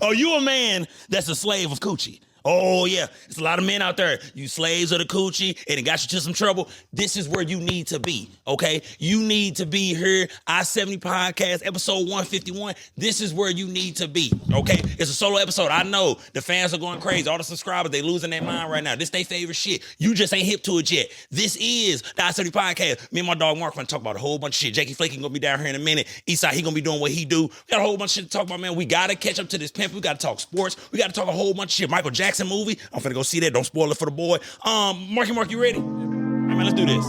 Oh, you a man that's a slave of coochie. Oh, yeah. There's a lot of men out there. You slaves of the coochie, and it got you to some trouble. This is where you need to be, okay? You need to be here. I-70 Podcast, episode 151. This is where you need to be, okay? It's a solo episode. I know the fans are going crazy. All the subscribers, they losing their mind right now. This their favorite shit. You just ain't hip to it yet. This is the I-70 Podcast. Me and my dog Mark gonna talk about a whole bunch of shit. Jakey Flakey gonna be down here in a minute. Esai, he gonna be doing what he do. We got a whole bunch of shit to talk about, man. We gotta catch up to this pimp. We gotta talk sports. We gotta talk a whole bunch of shit. Michael Jackson movie. I'm finna go see that. Don't spoil it for the boy. Mark, you ready? All right, man, let's do this.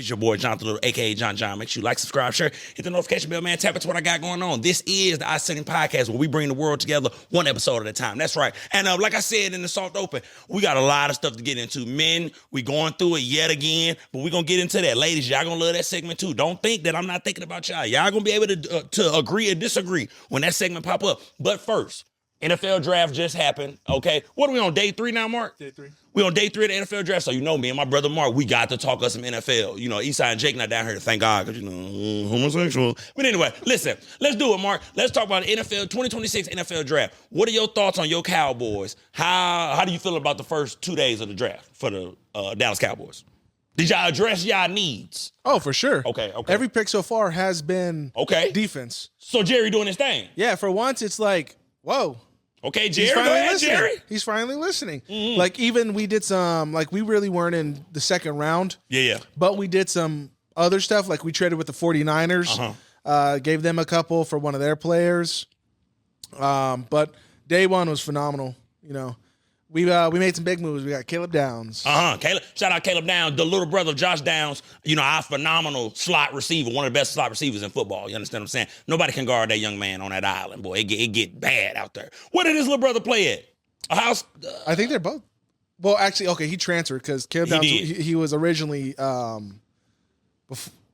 It's your boy, Jonathan Little, a.k.a. John. Make sure you like, subscribe, share, hit the notification bell, man. Tap into what I got going on. This is the I-70 Podcast, where we bring the world together one episode at a time. That's right. And like I said in the soft open, we got a lot of stuff to get into. Men, we going through it yet again, but we're going to get into that. Ladies, y'all going to love that segment too. Don't think that I'm not thinking about y'all. Y'all going to be able to agree or disagree when that segment pop up. But first, NFL draft just happened, okay? What are we on, day 3 now, Mark? Day 3. We on day 3 of the NFL draft, so you know me and my brother Mark, we got to talk us some NFL. You know, Esai and Jake not down here, thank God, because, you know, homosexual. But anyway, listen, let's do it, Mark. Let's talk about the NFL 2026 NFL draft. What are your thoughts on your Cowboys? How do you feel about the first 2 days of the draft for the Dallas Cowboys? Did y'all address y'all needs? Oh, for sure. Okay. Every pick so far has been defense. So Jerry doing his thing? Yeah, for once, it's like, whoa. Okay, Jerry, go ahead, Jerry. He's finally listening. Mm-hmm. Like, even we did some, like, we really weren't in the second round. Yeah. But we did some other stuff. Like, we traded with the 49ers, gave them a couple for one of their players. But day one was phenomenal. You know, we made some big moves. We got Caleb Downs. Shout out Caleb Downs, the little brother of Josh Downs. You know, our phenomenal slot receiver, one of the best slot receivers in football. You understand what I'm saying? Nobody can guard that young man on that island, boy. It get bad out there. Where did his little brother play at? I think they're both. Well, actually, okay, he transferred because Caleb Downs, he was originally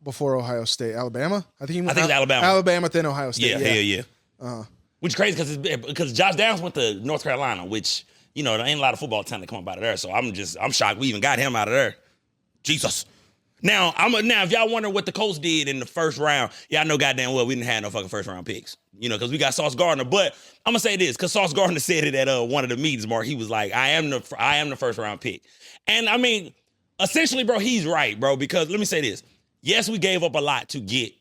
before Ohio State, Alabama. I think it's Alabama. Alabama, then Ohio State. Yeah. Which is crazy because Josh Downs went to North Carolina, which, you know, there ain't a lot of football talent to come up out of there. So I'm shocked we even got him out of there. Jesus. Now, if y'all wonder what the Colts did in the first round, y'all know goddamn well we didn't have no fucking first round picks. You know, because we got Sauce Gardner. But I'm gonna say this, because Sauce Gardner said it at one of the meetings, Mark. He was like, I am the first round pick. And I mean, essentially, bro, he's right, bro, because let me say this. Yes, we gave up a lot to get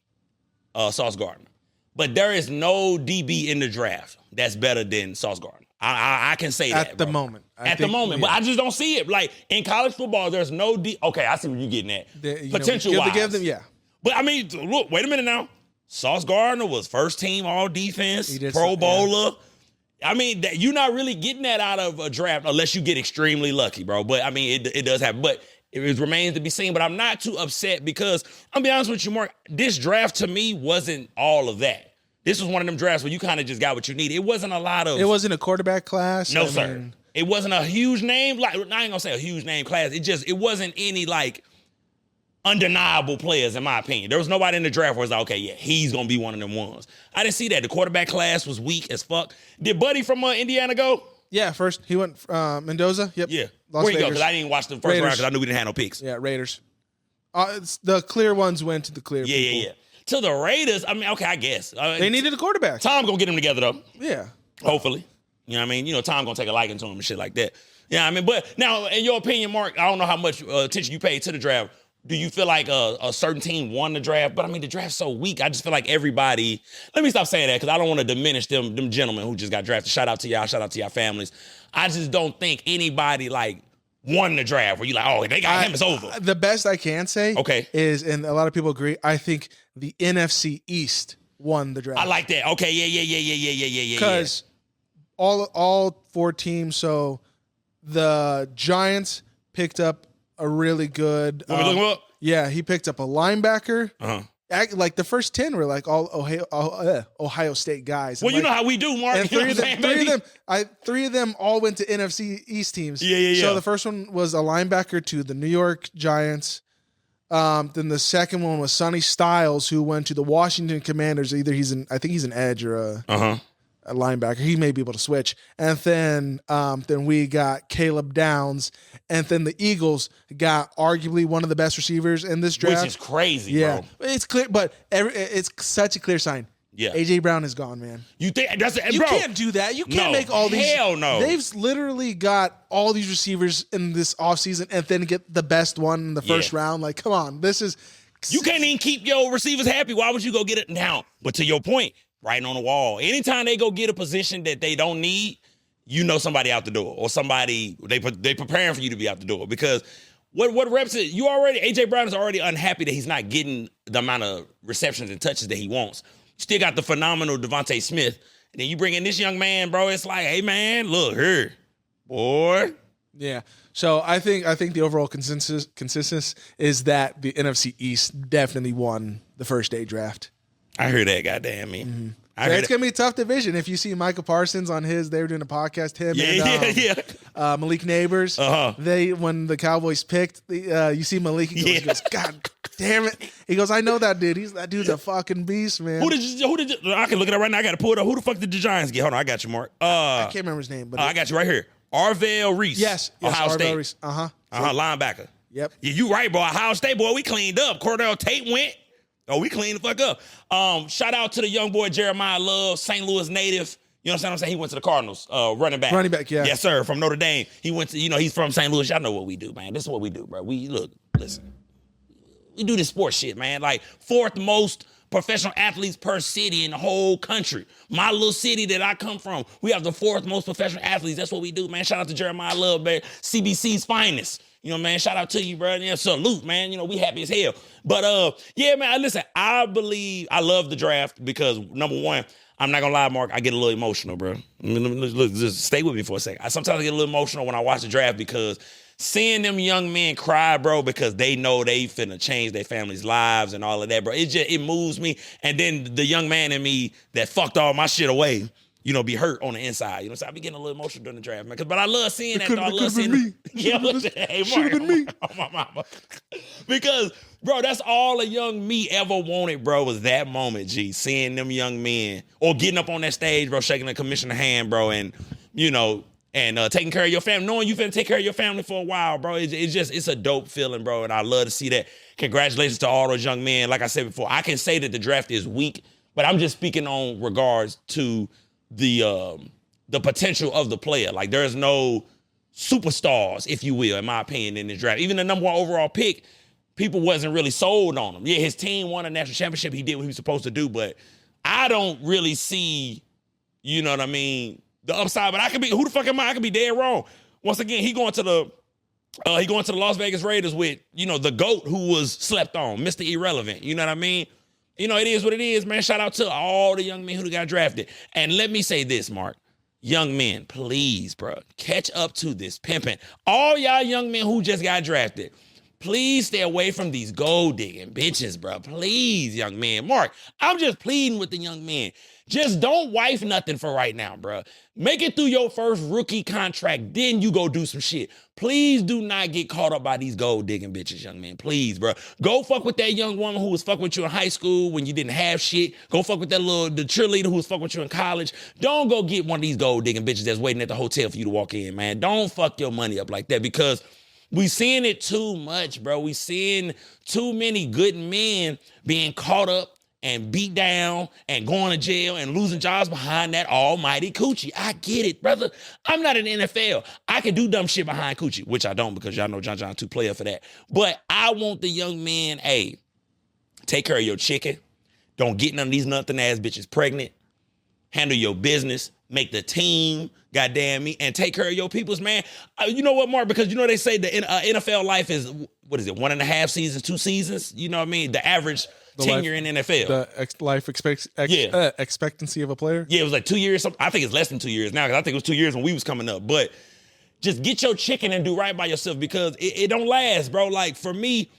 Sauce Gardner. But there is no DB in the draft that's better than Sauce Gardner. I can say that, at the moment. At the moment, but I just don't see it. Like, in college football, there's no Okay, I see what you're getting at. Potential-wise. Give them, yeah. But, I mean, look, wait a minute now. Sauce Gardner was first team all-defense, Pro Bowler. Yeah. I mean, you're not really getting that out of a draft unless you get extremely lucky, bro. But, I mean, it does happen. But it remains to be seen. But I'm not too upset because, I'll be honest with you, Mark, this draft to me wasn't all of that. This was one of them drafts where you kind of just got what you needed. It wasn't a lot of... It wasn't a quarterback class. No, sir. It wasn't a huge name. Like, I ain't going to say a huge name class. It wasn't any, like, undeniable players, in my opinion. There was nobody in the draft where it's like, okay, yeah, he's going to be one of them ones. I didn't see that. The quarterback class was weak as fuck. Did Buddy from Indiana go? Yeah, first. He went Mendoza. Yep. Yeah. Where'd he go? Because I didn't watch the first round because I knew we didn't have no picks. Yeah, Raiders. The clear ones went to the clear people. Yeah. To the Raiders, I mean, okay, I guess. They needed a quarterback. Tom gonna get them together, though. Yeah. Hopefully. You know what I mean? You know, Tom gonna take a liking to him and shit like that. Yeah, I mean, but now, in your opinion, Mark, I don't know how much attention you paid to the draft. Do you feel like a certain team won the draft? But, I mean, the draft's so weak. I just feel like everybody... Let me stop saying that because I don't want to diminish them gentlemen who just got drafted. Shout out to y'all. Shout out to y'all families. I just don't think anybody, like, won the draft where you're like, oh, they got him, it's over. The best I can say is, and a lot of people agree, I think the NFC East won the draft. I like that. Okay, yeah. Because all 4 teams, so the Giants picked up a really good... Yeah, he picked up a linebacker. Like the first 10 were like all Ohio State guys. Well, you know how we do, Mark. And three of them all went to NFC East teams. Yeah. So the first one was a linebacker to the New York Giants. Then the second one was Sonny Styles, who went to the Washington Commanders. I think he's an edge or a linebacker. He may be able to switch. And then we got Caleb Downs. And then the Eagles got arguably one of the best receivers in this draft. Which is crazy, bro. It's clear, but it's such a clear sign. Yeah. AJ Brown is gone, man. You think that's you bro? Can't do that. You can't make all these. Hell no. They've literally got all these receivers in this offseason and then get the best one in the first round. Like, come on. This is. You can't even keep your receivers happy. Why would you go get it now? But to your point, writing on the wall. Anytime they go get a position that they don't need, you know somebody out the door or somebody they preparing for you to be out the door because what reps it? You already AJ Brown is already unhappy that he's not getting the amount of receptions and touches that he wants. You still got the phenomenal Devontae Smith, and then you bring in this young man, bro. It's like, hey man, look here, boy. Yeah. So I think the overall consensus is that the NFC East definitely won the first day draft. I heard that, goddamn me. Mm-hmm. It's going to be a tough division. If you see Micah Parsons on they were doing a podcast, and Malik Neighbors. When the Cowboys picked, you see Malik, he goes, God damn it. He goes, I know that dude. That dude's a fucking beast, man. Who did I can look it up right now. I got to pull it up. Who the fuck did the Giants get? Hold on, I got you, Mark. I can't remember his name, but I got you right here. Arvell Reese. Yes, Ohio State. Reese. Linebacker. Yep. Yeah, you right, boy. Ohio State, boy, we cleaned up. Cordell Tate went. Oh, we cleaned the fuck up. Shout out to the young boy Jeremiah Love, St. Louis native. You know what I'm saying? He went to the Cardinals, running back. Running back, yeah. Yes, sir, from Notre Dame. He went to, he's from St. Louis. Y'all know what we do, man. This is what we do, bro. Listen. We do this sports shit, man. Like, fourth most professional athletes per city in the whole country. My little city that I come from, we have the fourth most professional athletes. That's what we do, man. Shout out to Jeremiah Love, man. CBC's finest. You know, man, shout out to you, bro. Yeah, salute, man. You know, we happy as hell. But, yeah, man, listen, I love the draft because, number one, I'm not going to lie, Mark, I get a little emotional, bro. Look, just stay with me for a second. Sometimes I get a little emotional when I watch the draft because seeing them young men cry, bro, because they know they finna change their family's lives and all of that, bro, it moves me. And then the young man in me that fucked all my shit away, be hurt on the inside. You know, so I be getting a little emotional during the draft, man. But I love seeing that. I love seeing me. Yeah, hey, Mark, been me. Oh, my mama. Because, bro, that's all a young me ever wanted, bro, was that moment, G. Seeing them young men or getting up on that stage, bro, shaking the commissioner hand, bro, and, and taking care of your family, knowing you finna take care of your family for a while, bro. It's a dope feeling, bro, and I love to see that. Congratulations to all those young men. Like I said before, I can say that the draft is weak, but I'm just speaking on regards to the potential of the player. Like, there's no superstars, if you will, in my opinion, in this draft. Even the number one overall pick, people wasn't really sold on him. Yeah, his team won a national championship. He did what he was supposed to do, but I don't really see, you know what I mean, the upside. But who the fuck am I? I could be dead wrong. Once again, he going to the Las Vegas Raiders with, the GOAT who was slept on, Mr. Irrelevant. You know what I mean? It is what it is, man. Shout out to all the young men who got drafted. And let me say this, Mark. Young men, please, bro, catch up to this pimping. All y'all young men who just got drafted, please stay away from these gold-digging bitches, bro. Please, young man. Mark, I'm just pleading with the young men. Just don't wife nothing for right now, bro. Make it through your first rookie contract, then you go do some shit. Please do not get caught up by these gold-digging bitches, young man. Please, bro. Go fuck with that young woman who was fucking with you in high school when you didn't have shit. Go fuck with the cheerleader who was fucking with you in college. Don't go get one of these gold-digging bitches that's waiting at the hotel for you to walk in, man. Don't fuck your money up like that because we seeing it too much, bro. We seeing too many good men being caught up and beat down and going to jail and losing jobs behind that almighty coochie. I get it, brother. I'm not in the NFL. I can do dumb shit behind coochie, which I don't because y'all know John too player for that. But I want the young man, take care of your chicken. Don't get none of these nothing ass bitches pregnant. Handle your business. Make the team, goddamn me, and take care of your peoples, man. You know what, Mark? Because they say the NFL life is, 1.5 seasons, 2 seasons? You know what I mean? The average tenure in NFL. The life expectancy of a player? Yeah, it was like 2 years. I think it's less than 2 years now because I think it was 2 years when we was coming up. But just get your chicken and do right by yourself because it don't last, bro. Like, for me,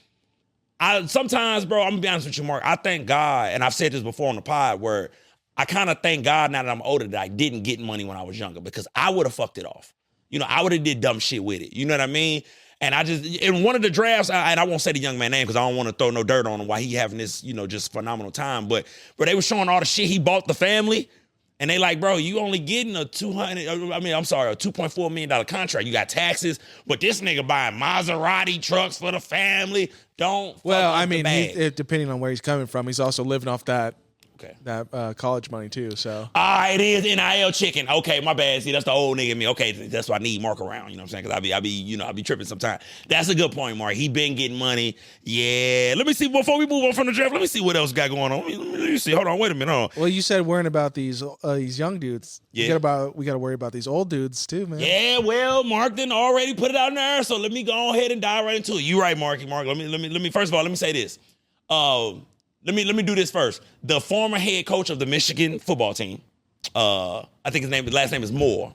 sometimes, bro, I'm going to be honest with you, Mark. I thank God, and I've said this before on the pod, where I kind of thank God now that I'm older that I didn't get money when I was younger because I would have fucked it off. I would have did dumb shit with it. You know what I mean? And in one of the drafts, and I won't say the young man's name because I don't want to throw no dirt on him while he having this, just phenomenal time. But they were showing all the shit he bought the family. And they like, bro, you only getting a $2.4 million contract. You got taxes, but this nigga buying Maserati trucks for the family. Well, I mean, depending on where he's coming from, he's also living off that college money too. So it is NIL chicken. Okay, my bad. See, that's the old nigga in me. Okay, that's why I need Mark around. You know what I'm saying? Because I be tripping sometimes. That's a good point, Mark. He been getting money. Yeah. Let me see before we move on from the draft. Let me see what else got going on. Let me see. Hold on. Wait a minute. Well, you said worrying about these young dudes. Yeah. We got to worry about these old dudes too, man. Yeah. Well, Mark didn't already put it out in there, so let me go ahead and dive right into it. You right, Marky. Mark. Let me. First of all, let me say this. Let me do this first. The former head coach of the Michigan football team, I think his last name is Moore.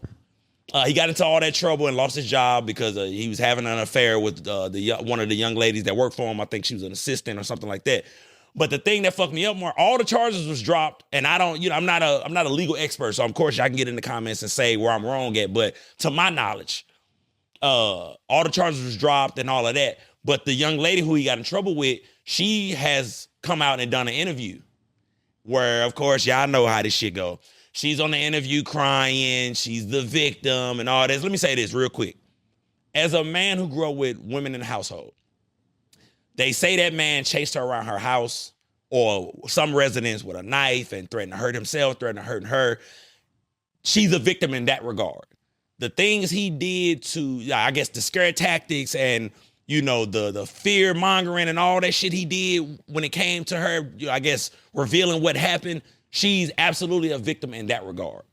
He got into all that trouble and lost his job because he was having an affair with one of the young ladies that worked for him. I think she was an assistant or something like that. But the thing that fucked me up more, all the charges was dropped, and I'm not a legal expert, so of course I can get in the comments and say where I'm wrong at. But to my knowledge, all the charges was dropped and all of that. But the young lady who he got in trouble with, she has come out and done an interview where, of course, y'all know how this shit go. She's on the interview crying. She's the victim and all this. Let me say this real quick. As a man who grew up with women in the household, they say that man chased her around her house or some residence with a knife and threatened to hurt himself, threatened to hurt her. She's a victim in that regard. The things he did to, I guess, the scare tactics and the fear mongering and all that shit he did when it came to her, I guess, revealing what happened. She's absolutely a victim in that regard.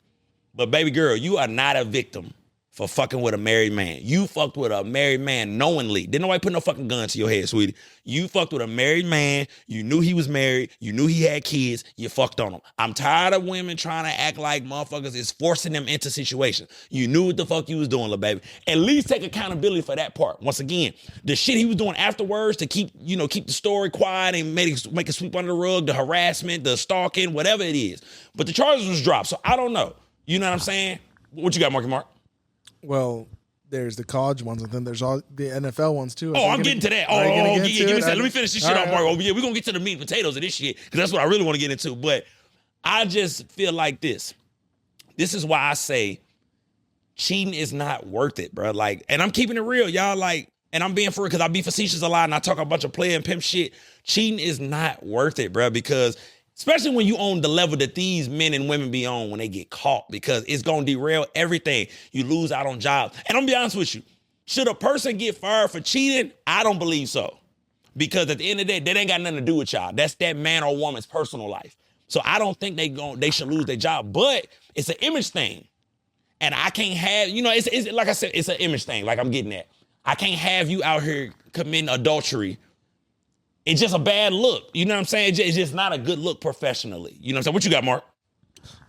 But baby girl, you are not a victim for fucking with a married man. You fucked with a married man knowingly. Didn't nobody put no fucking gun to your head, sweetie. You fucked with a married man. You knew he was married. You knew he had kids. You fucked on him. I'm tired of women trying to act like motherfuckers is forcing them into situations. You knew what the fuck you was doing, little baby. At least take accountability for that part. Once again, the shit he was doing afterwards to keep the story quiet and make it sweep under the rug, the harassment, the stalking, whatever it is. But the charges was dropped, so I don't know. You know what I'm saying? What you got, Marky Mark? Well, there's the college ones, and then there's all the NFL ones too. I'm getting to that. Let me finish this shit off, Mark. Yeah, we're going to get to the meat and potatoes of this shit, because that's what I really want to get into. But I just feel like this. This is why I say cheating is not worth it, bro. Like, and I'm keeping it real, y'all. Like, and I'm being for it because I be facetious a lot, and I talk a bunch of player and pimp shit. Cheating is not worth it, bro, because especially when you own the level that these men and women be on when they get caught, because it's going to derail everything. You lose out on jobs. And I'm going to be honest with you. Should a person get fired for cheating? I don't believe so. Because at the end of the day, that ain't got nothing to do with y'all. That's that man or woman's personal life. So I don't think they should lose their job. But it's an image thing. And I can't have, it's like I said, it's an image thing, like I'm getting at. I can't have you out here committing adultery. It's just a bad look. You know what I'm saying? It's just not a good look professionally. You know what I'm saying? What you got, Mark?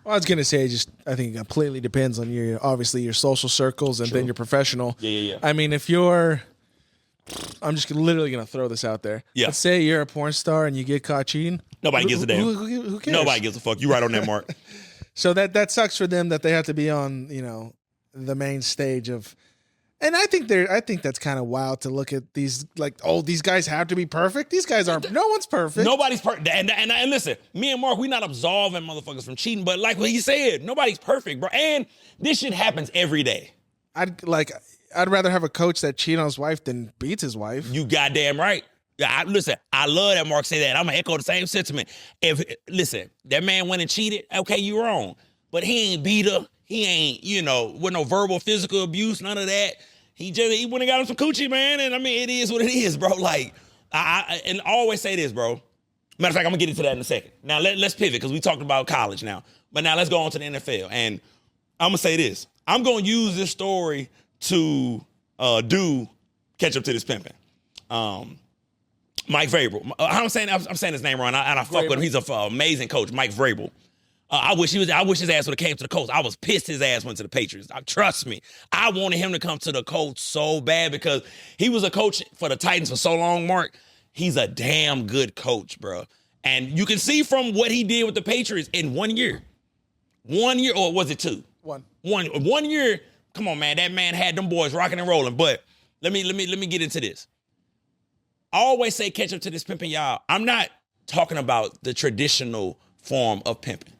Well, I was going to say, I think it completely depends on obviously your social circles and then your professional. Yeah. I mean, I'm just literally going to throw this out there. Yeah. Let's say you're a porn star and you get caught cheating. Nobody gives a damn. Who cares? Nobody gives a fuck. You right on that, Mark. So that sucks for them that they have to be on, the main stage of. And I think that's kind of wild to look at these, like, these guys have to be perfect. These guys aren't. No one's perfect. Nobody's perfect. And listen, me and Mark, we not absolving motherfuckers from cheating, but like what he said, nobody's perfect, bro. And this shit happens every day. I'd rather have a coach that cheats on his wife than beats his wife. You goddamn right. Listen, I love that Mark say that. I'm gonna echo the same sentiment. Listen, that man went and cheated. Okay, you wrong, but he ain't beat her. He ain't, with no verbal, physical abuse, none of that. He went and got him some coochie, man. And I mean, it is what it is, bro. Like, and I always say this, bro. Matter of fact, I'm gonna get into that in a second. Now let's pivot because we talked about college now. But now let's go on to the NFL. And I'm gonna say this. I'm gonna use this story to do catch up to this pimping. Mike Vrabel. I'm saying his name wrong, and I fuck with him. He's an amazing coach, Mike Vrabel. I wish his ass would have came to the Colts. I was pissed his ass went to the Patriots. Trust me. I wanted him to come to the Colts so bad because he was a coach for the Titans for so long, Mark. He's a damn good coach, bro. And you can see from what he did with the Patriots in 1 year. 1 year, or was it two? One year. Come on, man. That man had them boys rocking and rolling. But let me get into this. I always say catch up to this pimping, y'all. I'm not talking about the traditional form of pimping.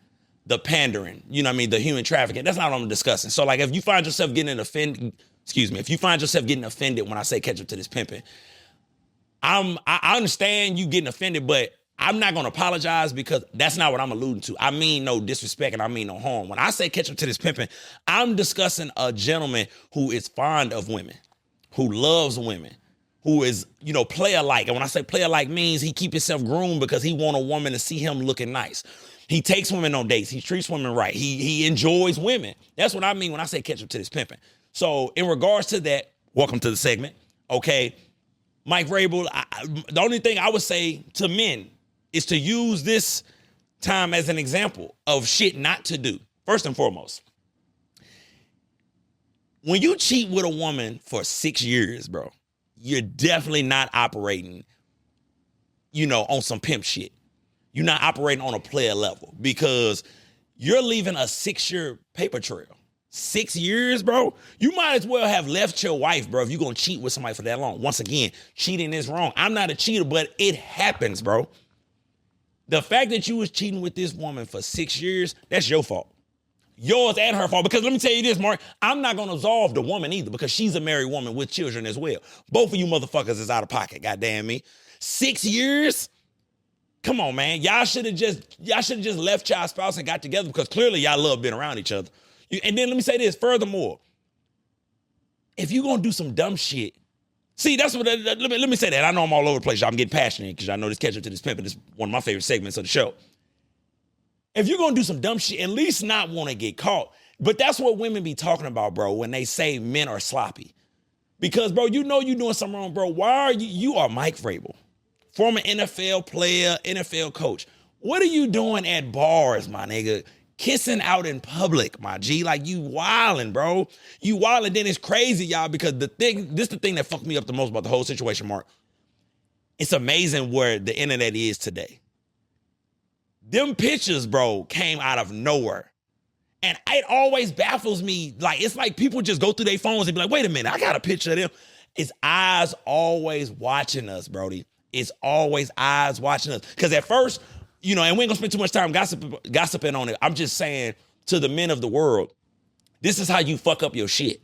the pandering, you know what I mean, the human trafficking. That's not what I'm discussing. So like if you find yourself getting offended, if you find yourself getting offended when I say catch up to this pimping, I understand you getting offended, but I'm not gonna apologize because that's not what I'm alluding to. I mean no disrespect and I mean no harm. When I say catch up to this pimping, I'm discussing a gentleman who is fond of women, who loves women, who is, you know, player-like. And when I say player-like means he keep himself groomed because he want a woman to see him looking nice. He takes women on dates. He treats women right. He enjoys women. That's what I mean when I say catch up to this pimping. So in regards to that, welcome to the segment. Okay, Mike Vrabel, the only thing I would say to men is to use this time as an example of shit not to do. First and foremost, when you cheat with a woman for 6 years, bro, you're definitely not operating, you know, on some pimp shit. You're not operating on a player level because you're leaving a 6-year paper trail. 6 years, bro? You might as well have left your wife, bro, if you're going to cheat with somebody for that long. Once again, cheating is wrong. I'm not a cheater, but it happens, bro. The fact that you was cheating with this woman for 6 years, that's your fault. Yours and her fault. Because let me tell you this, Mark, I'm not going to absolve the woman either because she's a married woman with children as well. Both of you motherfuckers is out of pocket, goddamn me. 6 years? Come on, man. Y'all should have just left y'all spouse and got together because clearly y'all love being around each other. And then let me say this, furthermore, if you're going to do some dumb shit, see, that's what, let me say that. I know I'm all over the place. Y'all. I'm getting passionate because I know this catch up to this pimping is one of my favorite segments of the show. If you're going to do some dumb shit, at least not want to get caught. But that's what women be talking about, bro, when they say men are sloppy. Because, bro, you know you're doing something wrong, bro. Why are you are Mike Vrabel, former NFL player, NFL coach. What are you doing at bars, my nigga? Kissing out in public, my G. Like, you wildin', bro. You wildin'. Then it's crazy, y'all, because this is the thing that fucked me up the most about the whole situation, Mark. It's amazing where the internet is today. Them pictures, bro, came out of nowhere. And it always baffles me. Like, it's like people just go through their phones and be like, wait a minute, I got a picture of them. It's eyes always watching us, Brody. It's always eyes watching us. Because at first, you know, and we ain't gonna spend too much time gossiping on it. I'm just saying to the men of the world, this is how you fuck up your shit.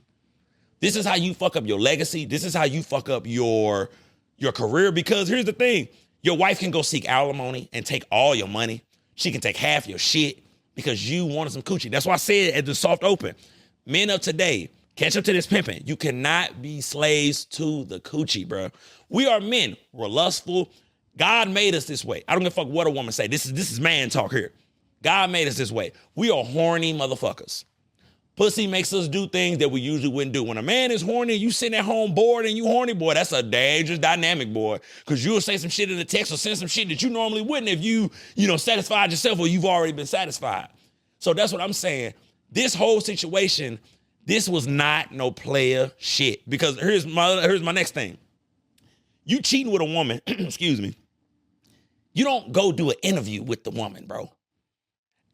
This is how you fuck up your legacy. This is how you fuck up your career. Because here's the thing. Your wife can go seek alimony and take all your money. She can take half your shit because you wanted some coochie. That's why I said at the soft open, men of today, catch up to this pimping. You cannot be slaves to the coochie, bro. We are men. We're lustful. God made us this way. I don't give a fuck what a woman say. This is man talk here. God made us this way. We are horny motherfuckers. Pussy makes us do things that we usually wouldn't do. When a man is horny, you sitting at home bored and you horny, boy, that's a dangerous dynamic, boy. Because you'll say some shit in the text or send some shit that you normally wouldn't if you satisfied yourself or you've already been satisfied. So that's what I'm saying. This whole situation, this was not no player shit. Because here's my next thing. You cheating with a woman, excuse me, you don't go do an interview with the woman, bro.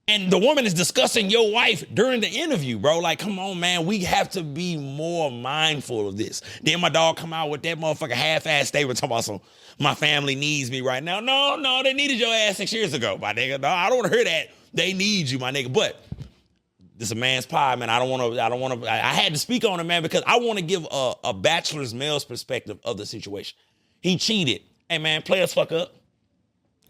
And the woman is discussing your wife during the interview, bro. Like, come on, man. We have to be more mindful of this. Then my dog come out with that motherfucker half-ass statement talking about some, my family needs me right now. No, they needed your ass 6 years ago, my nigga. No, I don't want to hear that. They need you, my nigga. But this is a man's pie, man. I had to speak on it, man, because I want to give a bachelor's male's perspective of the situation. He cheated. Hey, man, players fuck up.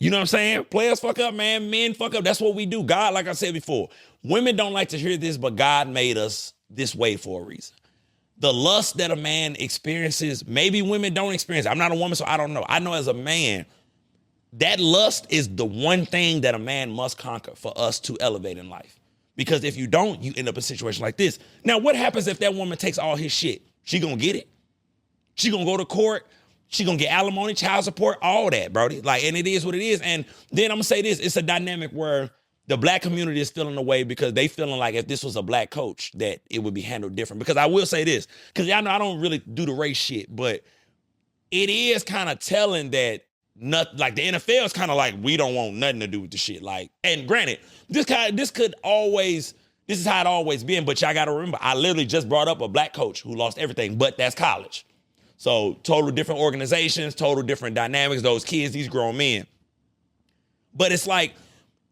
You know what I'm saying? Players fuck up, man. Men fuck up. That's what we do. God, like I said before, women don't like to hear this, but God made us this way for a reason. The lust that a man experiences, maybe women don't experience. I'm not a woman, so I don't know. I know as a man, that lust is the one thing that a man must conquer for us to elevate in life. Because if you don't, you end up in a situation like this. Now, what happens if that woman takes all his shit? She gonna get it. She gonna go to court. She gonna get alimony, child support, all that, brody. Like, and it is what it is. And then I'm gonna say this, it's a dynamic where the black community is feeling away because they feeling like if this was a black coach, that it would be handled different. Because I will say this, because y'all know I don't really do the race shit, but it is kind of telling that like the NFL is kind of like, we don't want nothing to do with the shit. Like, and granted, this is how it always been, but y'all gotta remember, I literally just brought up a black coach who lost everything, but that's college. So total different organizations, total different dynamics, those kids, these grown men. But it's like,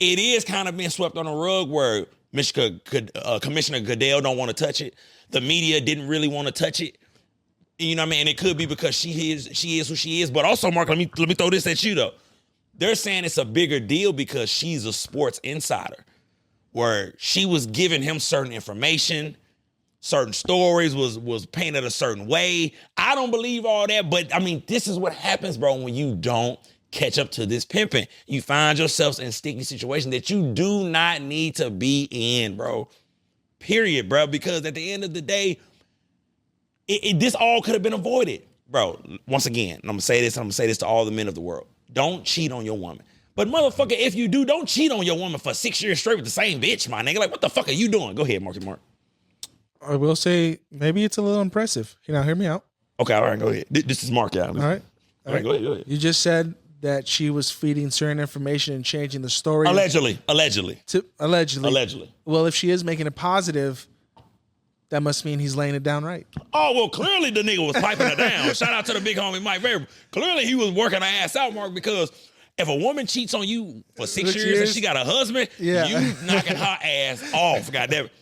it is kind of being swept on the rug where Commissioner Goodell don't want to touch it. The media didn't really want to touch it. You know what I mean? And it could be because she is who she is. But also, Mark, let me throw this at you though. They're saying it's a bigger deal because she's a sports insider, where she was giving him certain information, certain stories, was painted a certain way. I don't believe all that, but I mean, this is what happens, bro, when you don't catch up to this pimping. You find yourselves in sticky situations that you do not need to be in, bro. Period, bro. Because at the end of the day, this all could have been avoided. Bro, once again, I'm going to say this to all the men of the world. Don't cheat on your woman. But motherfucker, if you do, don't cheat on your woman for 6 years straight with the same bitch, my nigga. Like, what the fuck are you doing? Go ahead, Marky Mark. I will say, maybe it's a little impressive. Hear me out. Okay, all right, go ahead. This is Mark, yeah. All right. All right, go ahead. You just said that she was feeding certain information and changing the story. Allegedly. Allegedly. Well, if she is making it positive, that must mean he's laying it down right. Oh, well, clearly the nigga was piping her down. Shout out to the big homie Mike Weber. Clearly he was working her ass out, Mark, because if a woman cheats on you for 6 years and she got a husband, you knocking her ass off, goddamn it.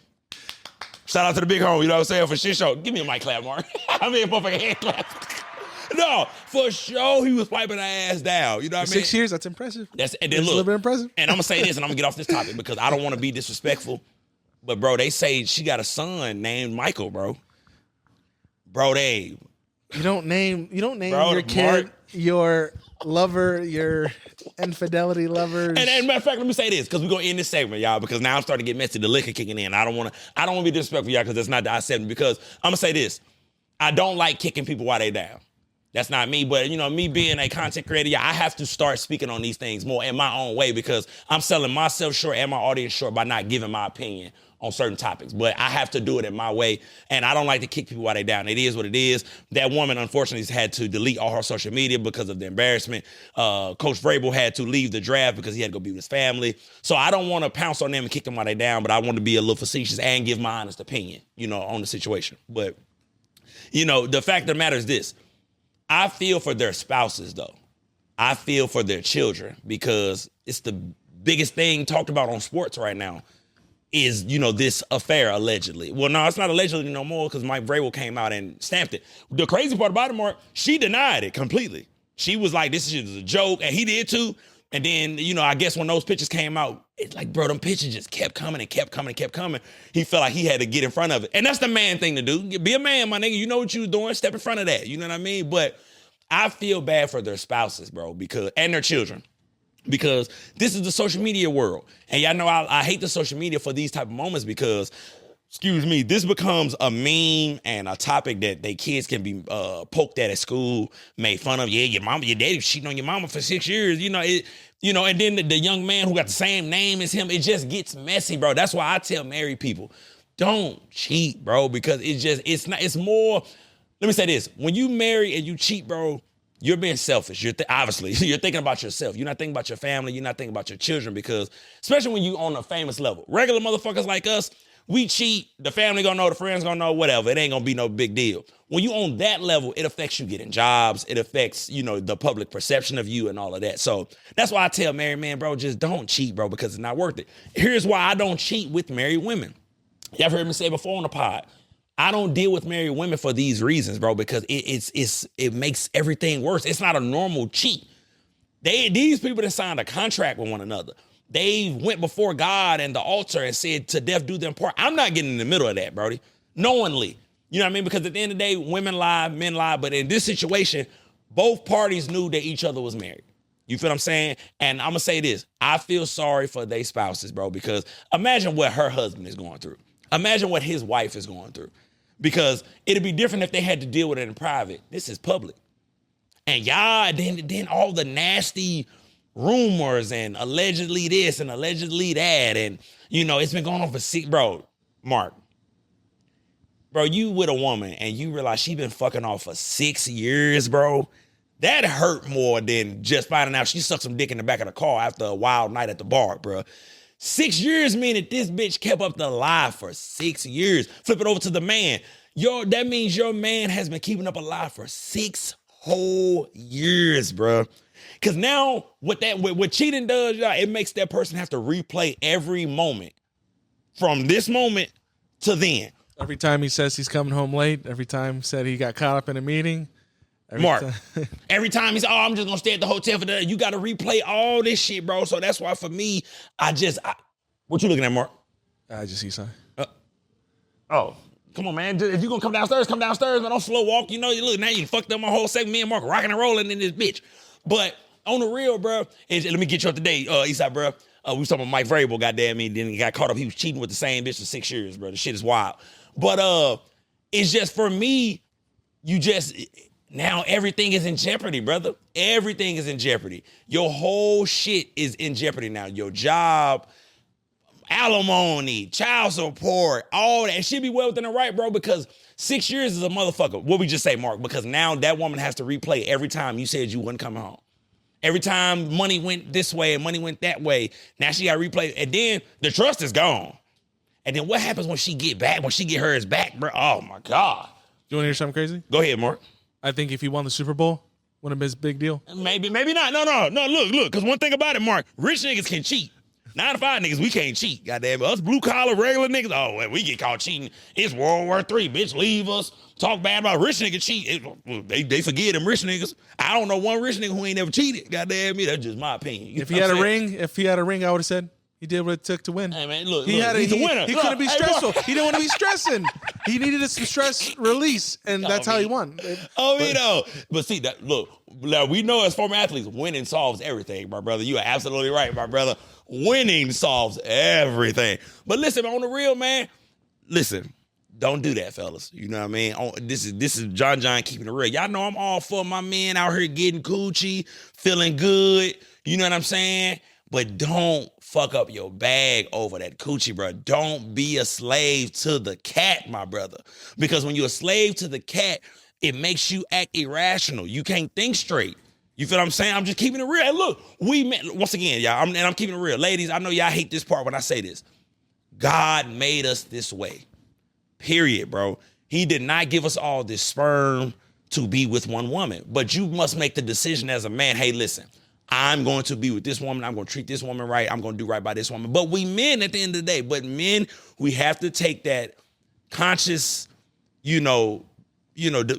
Shout out to the big homie, you know what I'm saying, for shit show. Give me a mic clap, Mark. I mean, a motherfucking hand clap. No, for sure he was piping her ass down. You know what I mean? 6 years, that's impressive. And then that's look, a little bit impressive. And I'm going to say this, and I'm going to get off this topic because I don't want to be disrespectful. But, bro, they say she got a son named Michael, bro. Bro, You don't name bro, your kid, your lover, your infidelity lovers. And matter of fact, let me say this, because we're going to end this segment, y'all, because now I'm starting to get messy. The liquor kicking in. I don't want to be disrespectful, y'all, because that's not the I-70. Because I'm going to say this. I don't like kicking people while they down. That's not me, but, you know, me being a content creator, I have to start speaking on these things more in my own way because I'm selling myself short and my audience short by not giving my opinion on certain topics. But I have to do it in my way, and I don't like to kick people while they're down. It is what it is. That woman, unfortunately, has had to delete all her social media because of the embarrassment. Coach Vrabel had to leave the draft because he had to go be with his family. So I don't want to pounce on them and kick them while they're down, but I want to be a little facetious and give my honest opinion, you know, on the situation. But, you know, the fact of the matter is this. I feel for their spouses, though. I feel for their children because it's the biggest thing talked about on sports right now is, you know, this affair, allegedly. Well, no, it's not allegedly no more because Mike Vrabel came out and stamped it. The crazy part about it, Mark, she denied it completely. She was like, this is a joke, and he did too. And then, you know, I guess when those pictures came out, it's like, bro, them pictures just kept coming and kept coming and kept coming. He felt like he had to get in front of it. And that's the man thing to do. Be a man, my nigga. You know what you was doing. Step in front of that. You know what I mean? But I feel bad for their spouses, bro, and their children. Because this is the social media world. And y'all know I hate the social media for these type of moments because, this becomes a meme and a topic that they kids can be poked at school, made fun of. Yeah, your daddy cheating on your mama for 6 years. You know, and then the young man who got the same name as him, it just gets messy, bro. That's why I tell married people, don't cheat, bro, because it's more. Let me say this. When you marry and you cheat, bro, you're being selfish. Obviously, you're thinking about yourself. You're not thinking about your family. You're not thinking about your children because, especially when you on a famous level, regular motherfuckers like us, we cheat, the family gonna know, the friends gonna know, whatever. It ain't gonna be no big deal. When you on that level, it affects you getting jobs. It affects, you know, the public perception of you and all of that. So that's why I tell married men, bro, just don't cheat, bro, because it's not worth it. Here's why I don't cheat with married women. Y'all heard me say before on the pod. I don't deal with married women for these reasons, bro, because it makes everything worse. It's not a normal cheat. These people that signed a contract with one another. They went before God and the altar and said, to death do them part. I'm not getting in the middle of that, Brody. Knowingly. You know what I mean? Because at the end of the day, women lie, men lie. But in this situation, both parties knew that each other was married. You feel what I'm saying? And I'm going to say this. I feel sorry for their spouses, bro, because imagine what her husband is going through. Imagine what his wife is going through. Because it'd be different if they had to deal with it in private. This is public. And y'all, then all the nasty rumors and allegedly this and allegedly that. And, you know, it's been going on for bro, Mark. Bro, you with a woman and you realize she been fucking off for 6 years, bro. That hurt more than just finding out she sucked some dick in the back of the car after a wild night at the bar, bro. 6 years meaning this bitch kept up the lie for 6 years. Flip it over to the man. That means your man has been keeping up a lie for 6 whole years, bro. Because now what cheating does, y'all, it makes that person have to replay every moment from this moment to then. Every time he says he's coming home late, every time he said he got caught up in a meeting. Every time he's, I'm just gonna stay at the hotel for that. You got to replay all this shit, bro. So that's why for me, what you looking at, Mark? I just see something. Oh, come on, man. If you gonna come downstairs, man. Don't slow walk. You know, you look now. You fucked up my whole segment. Me and Mark rocking and rolling in this bitch. But on the real, bro, let me get you up to date, Eastside, bro. We was talking about Mike Vrabel, goddamn me. Then he got caught up. He was cheating with the same bitch for 6 years, bro. The shit is wild. But it's just for me. Now everything is in jeopardy, brother. Everything is in jeopardy. Your whole shit is in jeopardy now. Your job, alimony, child support, all that. It should be well within the right, bro, because 6 years is a motherfucker. What we just say, Mark? Because now that woman has to replay every time you said you wouldn't come home. Every time money went this way and money went that way, now she got to replay. And then the trust is gone. And then what happens when she get hers back, bro? Oh, my God. You want to hear something crazy? Go ahead, Mark. I think if he won the Super Bowl, wouldn't have been a big deal. Maybe not. No, look, because one thing about it, Mark, rich niggas can cheat. 9 to 5 niggas, we can't cheat. Goddamn, us blue collar regular niggas, well, we get caught cheating. It's World War III, bitch, leave us. Talk bad about rich niggas cheat. They forget them rich niggas. I don't know one rich nigga who ain't never cheated. Goddamn me, that's just my opinion. If he had a ring, I would have said he did what it took to win. Hey man, look, he's a winner. He couldn't be stressful. Hey, he didn't want to be stressing. He needed some stress release, and that's how he won. But see that. Look, now we know as former athletes, winning solves everything, my brother. You are absolutely right, my brother. Winning solves everything. But listen, on the real, man. Listen, don't do that, fellas. You know what I mean? This is John keeping it real. Y'all know I'm all for my men out here getting coochie, feeling good. You know what I'm saying? But don't fuck up your bag over that coochie, bro. Don't be a slave to the cat, my brother. Because when you're a slave to the cat, it makes you act irrational. You can't think straight. You feel what I'm saying? I'm just keeping it real. And look, once again, y'all, I'm keeping it real. Ladies, I know y'all hate this part when I say this. God made us this way. Period, bro. He did not give us all this sperm to be with one woman. But you must make the decision as a man, hey, listen, I'm going to be with this woman. I'm going to treat this woman right. I'm going to do right by this woman. But we men at the end of the day, we have to take that conscious, we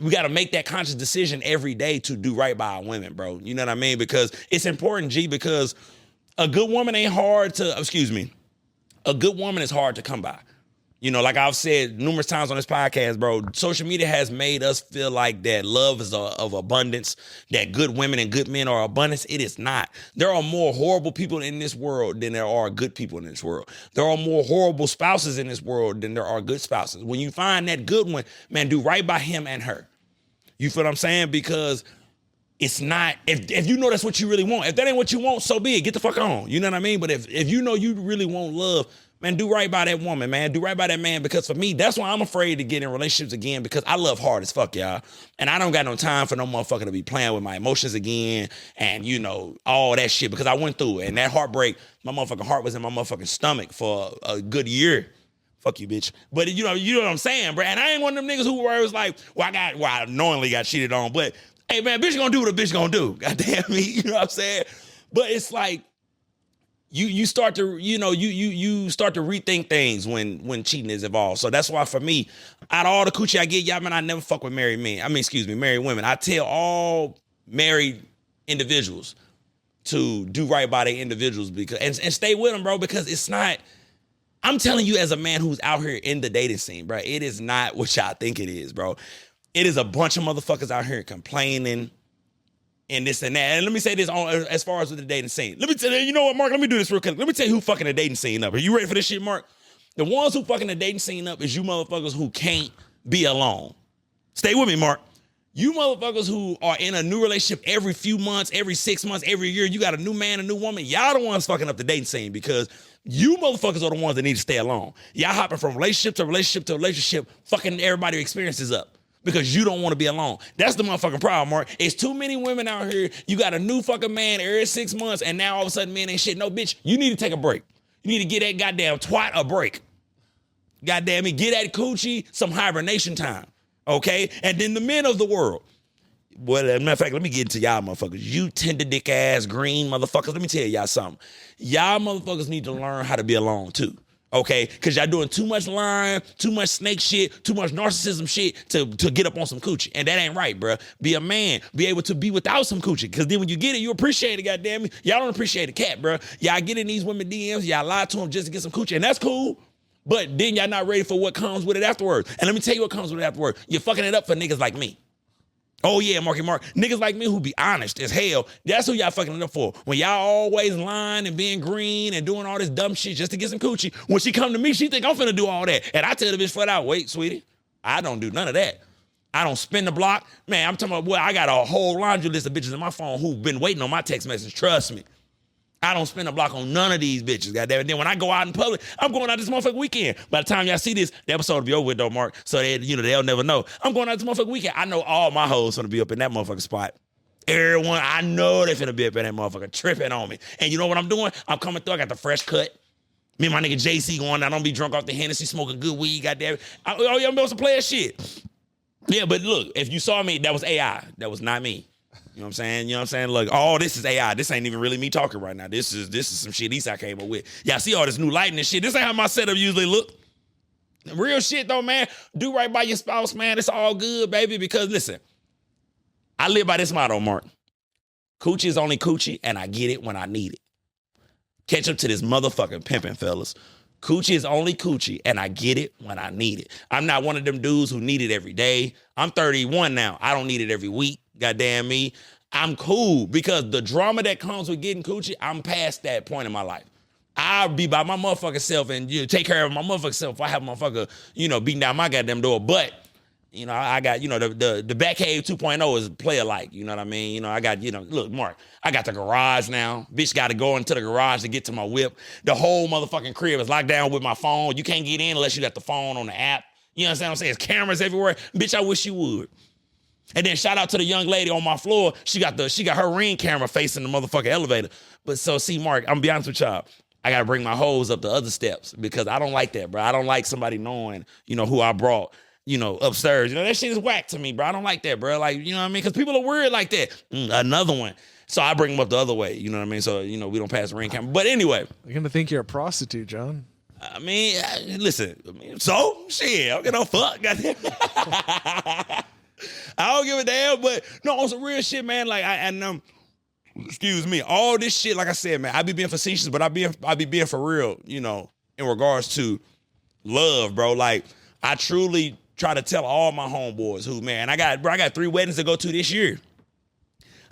got to make that conscious decision every day to do right by our women, bro. You know what I mean? Because it's important, G, because a good woman is hard to come by. You know, like I've said numerous times on this podcast, bro, social media has made us feel like that love is of abundance, that good women and good men are abundance. It is not. There are more horrible people in this world than there are good people in this world. There are more horrible spouses in this world than there are good spouses. When you find that good one, man, do right by him and her. You feel what I'm saying? Because it's not, if you know that's what you really want, if that ain't what you want, so be it. Get the fuck on. You know what I mean? But if you know you really want love, man, do right by that woman, man. Do right by that man. Because for me, that's why I'm afraid to get in relationships again, because I love hard as fuck, y'all. And I don't got no time for no motherfucker to be playing with my emotions again and, all that shit, because I went through it. And that heartbreak, my motherfucking heart was in my motherfucking stomach for a good year. Fuck you, bitch. But you know what I'm saying, bro. And I ain't one of them niggas where it was like, I knowingly got cheated on. But, hey, man, bitch gonna do what a bitch gonna do. Goddamn me, you know what I'm saying? But it's like, you start to, you start to rethink things when cheating is involved. So that's why for me, out of all the coochie I get, y'all, man, I never fuck with married men. Married women. I tell all married individuals to do right by their individuals because and stay with them, bro, because it's not, I'm telling you as a man who's out here in the dating scene, bro, it is not what y'all think it is, bro. It is a bunch of motherfuckers out here complaining and this and that. And let me say this as far as with the dating scene. Let me tell you, you know what, Mark? Let me do this real quick. Let me tell you who fucking the dating scene up. Are you ready for this shit, Mark? The ones who fucking the dating scene up is you motherfuckers who can't be alone. Stay with me, Mark. You motherfuckers who are in a new relationship every few months, every 6 months, every year, you got a new man, a new woman. Y'all the ones fucking up the dating scene because you motherfuckers are the ones that need to stay alone. Y'all hopping from relationship to relationship to relationship, fucking everybody's experiences up. Because you don't want to be alone. That's the motherfucking problem, Mark. It's too many women out here. You got a new fucking man every 6 months, and now all of a sudden, men ain't shit. No, bitch, you need to take a break. You need to get that goddamn twat a break. Goddamn it, get that coochie some hibernation time, okay? And then the men of the world, Well, as a matter of fact, let me get into y'all motherfuckers. You tender dick ass green motherfuckers. Let me tell y'all something. Y'all motherfuckers need to learn how to be alone too. Okay? Because y'all doing too much lying, too much snake shit, too much narcissism shit to get up on some coochie. And that ain't right, bro. Be a man. Be able to be without some coochie. Because then when you get it, you appreciate it, goddamn it. Y'all don't appreciate a cat, bro. Y'all get in these women DMs, y'all lie to them just to get some coochie. And that's cool. But then y'all not ready for what comes with it afterwards. And let me tell you what comes with it afterwards. You're fucking it up for niggas like me. Oh, yeah, Marky Mark. Niggas like me who be honest as hell, that's who y'all fucking it up for. When y'all always lying and being green and doing all this dumb shit just to get some coochie, when she come to me, she think I'm finna do all that. And I tell the bitch flat out, wait, sweetie, I don't do none of that. I don't spin the block. Man, I'm talking about, well, I got a whole laundry list of bitches in my phone who've been waiting on my text message. Trust me. I don't spin a block on none of these bitches, goddamn it. Then when I go out in public, I'm going out this motherfucking weekend. By the time y'all see this, the episode will be over with though, Mark. So they'll never know. I'm going out this motherfucking weekend. I know all my hoes gonna be up in that motherfucking spot. Everyone, I know they finna be up in that motherfucker tripping on me. And you know what I'm doing? I'm coming through. I got the fresh cut. Me and my nigga JC going. I don't be drunk off the Hennessy, smoking good weed, goddamn it. Oh yeah, I'm doing some player shit. Yeah, but look, if you saw me, that was AI. That was not me. You know what I'm saying? You know what I'm saying? Look, oh, this is AI. This ain't even really me talking right now. This is some shit Eastside came up with. Y'all see all this new lighting and shit. This ain't how my setup usually look. Real shit though, man. Do right by your spouse, man. It's all good, baby. Because listen, I live by this motto, Mark. Coochie is only coochie, and I get it when I need it. Catch up to this motherfucking pimping, fellas. Coochie is only coochie, and I get it when I need it. I'm not one of them dudes who need it every day. I'm 31 now. I don't need it every week. Goddamn me. I'm cool because the drama that comes with getting coochie, I'm past that point in my life. I'll be by my motherfucking self and take care of my motherfucking self if I have a motherfucker, beating down my goddamn door. But, I got, the Batcave 2.0 is play alike. You know what I mean? I got, look, Mark, I got the garage now. Bitch got to go into the garage to get to my whip. The whole motherfucking crib is locked down with my phone. You can't get in unless you got the phone on the app. You know what I'm saying? It's cameras everywhere. Bitch, I wish you would. And then shout out to the young lady on my floor. She got her Ring camera facing the motherfucking elevator. But so see, Mark, I'm gonna be honest with y'all. I gotta bring my hoes up the other steps because I don't like that, bro. I don't like somebody knowing, who I brought, upstairs. That shit is whack to me, bro. I don't like that, bro. Like, you know what I mean? Because people are weird like that. Another one. So I bring them up the other way. You know what I mean? So, we don't pass the Ring camera. But anyway. They're gonna think you're a prostitute, John. I mean, listen. So shit, I don't get no fuck. Goddamn. I don't give a damn, but no, on some real shit, man. Like excuse me, all this shit, like I said, man, I be being facetious, but I be being for real, in regards to love, bro. Like I truly try to tell all my homeboys who, man, I got 3 weddings to go to this year.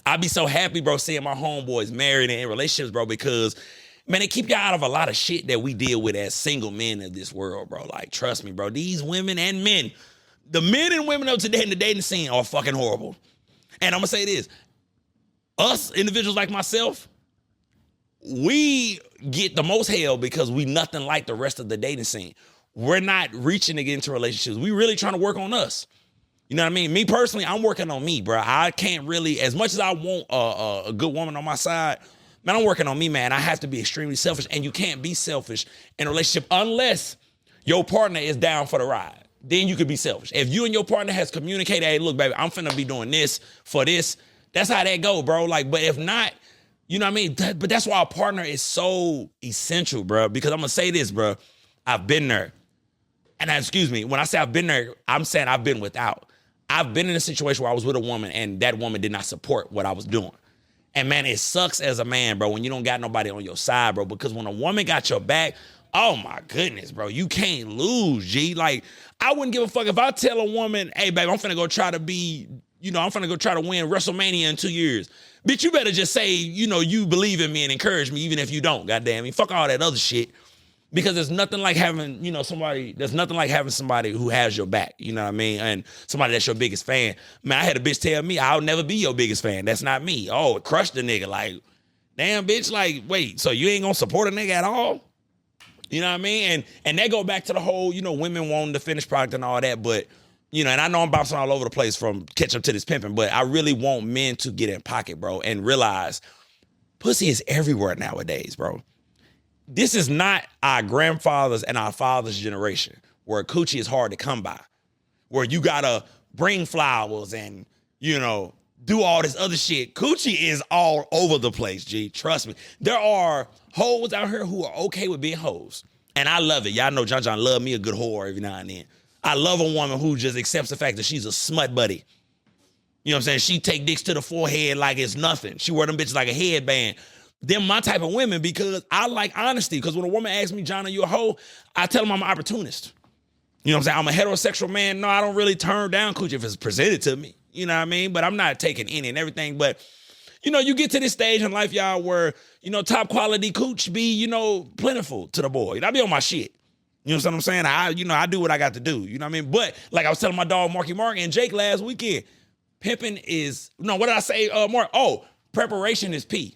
I be so happy, bro, seeing my homeboys married and in relationships, bro, because man, it keep you out of a lot of shit that we deal with as single men in this world, bro. Like, trust me, bro, these women and men. The men and women of today in the dating scene are fucking horrible. And I'm going to say this. Us individuals like myself, we get the most hell because we nothing like the rest of the dating scene. We're not reaching to get into relationships. We really trying to work on us. You know what I mean? Me personally, I'm working on me, bro. I can't really, as much as I want a good woman on my side, man, I'm working on me, man. I have to be extremely selfish. And you can't be selfish in a relationship unless your partner is down for the ride. Then you could be selfish. If you and your partner has communicated, hey, look, baby, I'm finna be doing this for this. That's how that go, bro. Like, but if not, you know what I mean? But that's why a partner is so essential, bro. Because I'm gonna say this, bro. I've been there. And excuse me, when I say I've been there, I'm saying I've been without. I've been in a situation where I was with a woman and that woman did not support what I was doing. And man, it sucks as a man, bro, when you don't got nobody on your side, bro. Because when a woman got your back, oh my goodness, bro, you can't lose, G. Like, I wouldn't give a fuck if I tell a woman, hey, babe, I'm finna go try to be, I'm finna go try to win WrestleMania in 2 years. Bitch, you better just say, you believe in me and encourage me, even if you don't, goddamn me. Fuck all that other shit. Because there's nothing like having, there's nothing like having somebody who has your back, you know what I mean? And somebody that's your biggest fan. Man, I had a bitch tell me, I'll never be your biggest fan. That's not me. Oh, it crushed the nigga. Like, damn, bitch, like, wait, so you ain't gonna support a nigga at all? You know what I mean? And that go back to the whole, women wanting the finished product and all that. But, and I know I'm bouncing all over the place from catch up to this pimping, but I really want men to get in pocket, bro, and realize pussy is everywhere nowadays, bro. This is not our grandfathers and our fathers' generation where coochie is hard to come by, where you gotta bring flowers and, do all this other shit. Coochie is all over the place, G. Trust me. There are hoes out here who are okay with being hoes. And I love it. Y'all know John love me a good whore every now and then. I love a woman who just accepts the fact that she's a smut buddy. You know what I'm saying? She take dicks to the forehead like it's nothing. She wear them bitches like a headband. Them my type of women because I like honesty. Because when a woman asks me, John, are you a hoe? I tell them I'm an opportunist. You know what I'm saying? I'm a heterosexual man. No, I don't really turn down coochie if it's presented to me. You know what I mean? But I'm not taking any and everything. But, you know, you get to this stage in life, y'all, where, you know, top quality cooch be, you know, plentiful to the boy. I be on my shit. You know what I'm saying? I do what I got to do. You know what I mean? But like I was telling my dog, Marky Mark and Jake last weekend, pimping is, no, what did I say, Mark? Oh, preparation is P.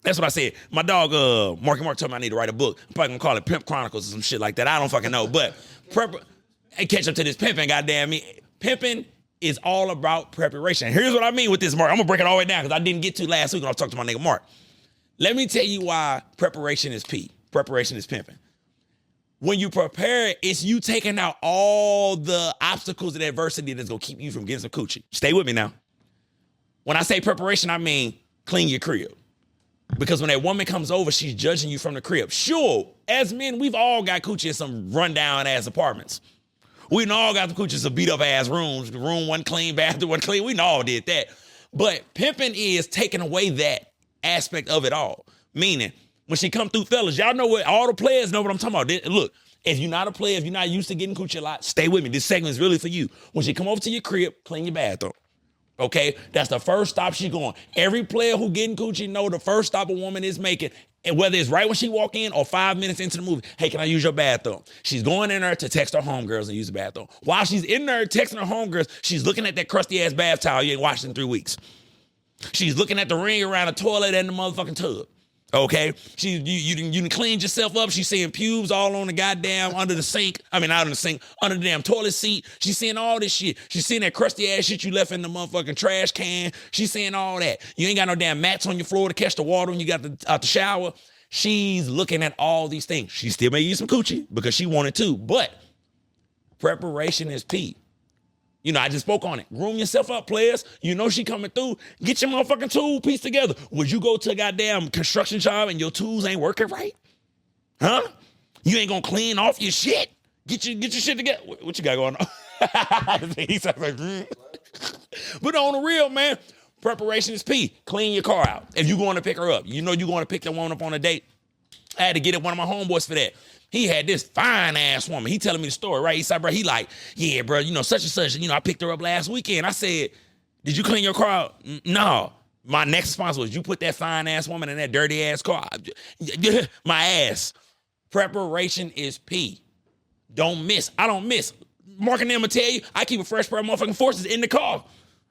That's what I said. My dog, Marky Mark told me I need to write a book. I'm probably gonna call it Pimp Chronicles or some shit like that. I don't fucking know. But and catch up to this pimping, goddamn me. Pimping is all about preparation. Here's what I mean with this, Mark. I'm gonna break it all the way down because I didn't get to last week when I was talking to my nigga Mark. Let me tell you why preparation is P. Preparation is pimping. When you prepare, it's you taking out all the obstacles and adversity that's gonna keep you from getting some coochie. Stay with me now. When I say preparation, I mean clean your crib. Because when that woman comes over, she's judging you from the crib. Sure, as men, we've all got coochie in some rundown ass apartments. We all got the coochie in some beat up ass rooms. The room wasn't clean, bathroom wasn't clean. We all did that. But pimping is taking away that aspect of it all. Meaning, when she come through, fellas, y'all know what, all the players know what I'm talking about. Look, if you're not a player, if you're not used to getting coochie a lot, stay with me. This segment is really for you. When she come over to your crib, clean your bathroom. Okay, that's the first stop she going. Every player who getting coochie know the first stop a woman is making, and whether it's right when she walk in or 5 minutes into the movie, hey, can I use your bathroom? She's going in there to text her homegirls and use the bathroom. While she's in there texting her homegirls, she's looking at that crusty ass bath towel you ain't washed in 3 weeks. She's looking at the ring around the toilet and the motherfucking tub. Okay, you done cleaned yourself up. She's seeing pubes all on the goddamn under the sink. I mean, out on the sink, under the damn toilet seat. She's seeing all this shit. She's seeing that crusty ass shit you left in the motherfucking trash can. She's seeing all that. You ain't got no damn mats on your floor to catch the water when you got out the shower. She's looking at all these things. She still may use some coochie because she wanted to, but preparation is P. You know, I just spoke on it. Groom yourself up, players. You know she coming through. Get your motherfucking tool piece together. Would you go to a goddamn construction job and your tools ain't working right? Huh? You ain't gonna clean off your shit? Get your shit together. What you got going on? He sounds like, but on the real, man, preparation is P. Clean your car out. If you going to pick her up, you know you going to pick that woman up on a date. I had to get one of my homeboys for that. He had this fine ass woman. He telling me the story, right? He said, bro, he like, yeah, bro, you know, such and such, you know, I picked her up last weekend. I said, did you clean your car out? No. My next response was, you put that fine ass woman in that dirty ass car. My ass. Preparation is P. Don't miss. I don't miss. Mark and them will tell you, I keep a fresh pair of motherfucking Forces in the car.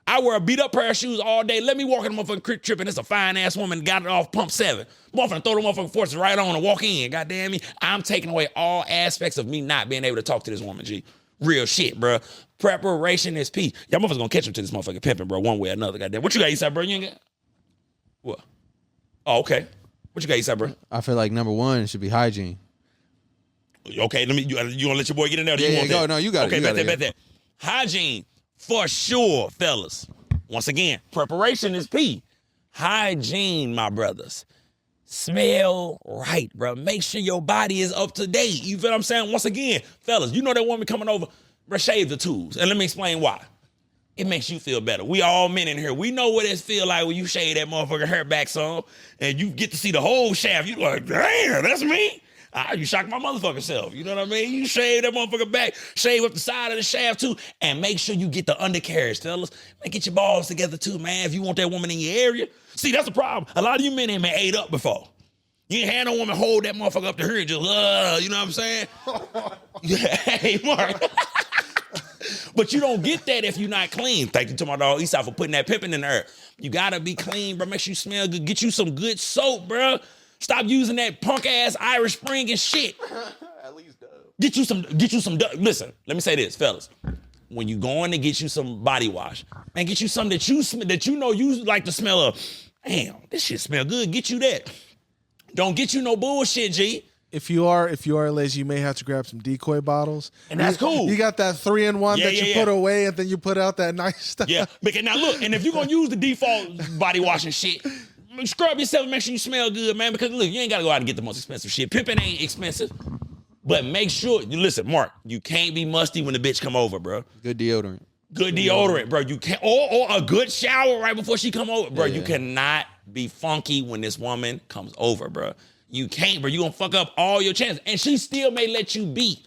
I wear a beat up pair of shoes all day. Let me walk in the motherfucking Quick Trip and it's a fine ass woman got it off pump 7. Motherfucking throw the motherfucking Forces right on and walk in. Goddamn me. I'm taking away all aspects of me not being able to talk to this woman, G. Real shit, bro. Preparation is P. Y'all motherfuckers gonna catch him to this motherfucking pimping, bro, one way or another. Goddamn. What you got, Eastside, bro? You ain't got? What? Oh, okay. What you got, Eastside, bro? I feel like number one should be hygiene. Okay, you gonna let your boy get in there? Yeah, go. No, you got it. Okay, bet that. Hygiene, for sure, fellas. Once again, preparation is P. Hygiene, my brothers. Smell right, bro. Make sure your body is up to date. You feel what I'm saying? Once again, fellas, you know that woman coming over, bro, shave the tools. And let me explain why. It makes you feel better. We all men in here. We know what it feel like when you shave that motherfucker hair back some and you get to see the whole shaft. You like, damn, that's me. You shocked my motherfucking self. You know what I mean? You shave that motherfucker back, shave up the side of the shaft too, and make sure you get the undercarriage, fellas. Man, get your balls together too, man, if you want that woman in your area. See, that's the problem. A lot of you men ain't been ate up before. You ain't had no woman hold that motherfucker up to her and just, you know what I'm saying? Hey, Mark. But you don't get that if you're not clean. Thank you to my dog Esau for putting that pimping in there. You gotta be clean, bro. Make sure you smell good. Get you some good soap, bro. Stop using that punk ass Irish Spring and shit. At least Dove. Get you some. Listen, let me say this, fellas. When you going to get you some body wash, man, get you something that you know you like the smell of. Damn, this shit smell good. Get you that. Don't get you no bullshit, G. if you are lazy, you may have to grab some decoy bottles. And that's cool. You got that 3-in-1 that you put away, and then you put out that nice stuff. Yeah. Because now look, and if you're gonna use the default body wash and shit, scrub yourself and make sure you smell good, man. Because look, you ain't gotta go out and get the most expensive shit. Pimping ain't expensive. But make sure, listen, Mark, you can't be musty when the bitch come over, bro. Good deodorant. Good deodorant, bro. You can't, or a good shower right before she come over, bro. Yeah. You cannot be funky when this woman comes over, bro. You can't, bro. You gonna fuck up all your chances. And she still may let you be.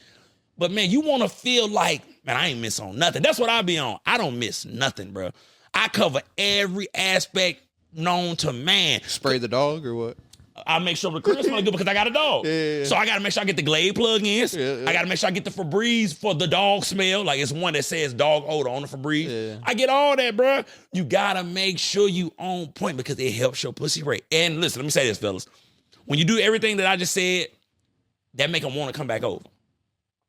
But man, you wanna feel like, man, I ain't miss on nothing. That's what I be on. I don't miss nothing, bro. I cover every aspect known to man. Spray the dog or what? I make sure the crib smell good because I got a dog. Yeah. So I gotta make sure I get the Glade plug-ins. Yeah. I gotta make sure I get the Febreze for the dog smell. Like it's one that says dog odor on the Febreze. Yeah. I get all that, bro. You gotta make sure you on point because it helps your pussy rate. And listen, let me say this, fellas. When you do everything that I just said, that make them want to come back over.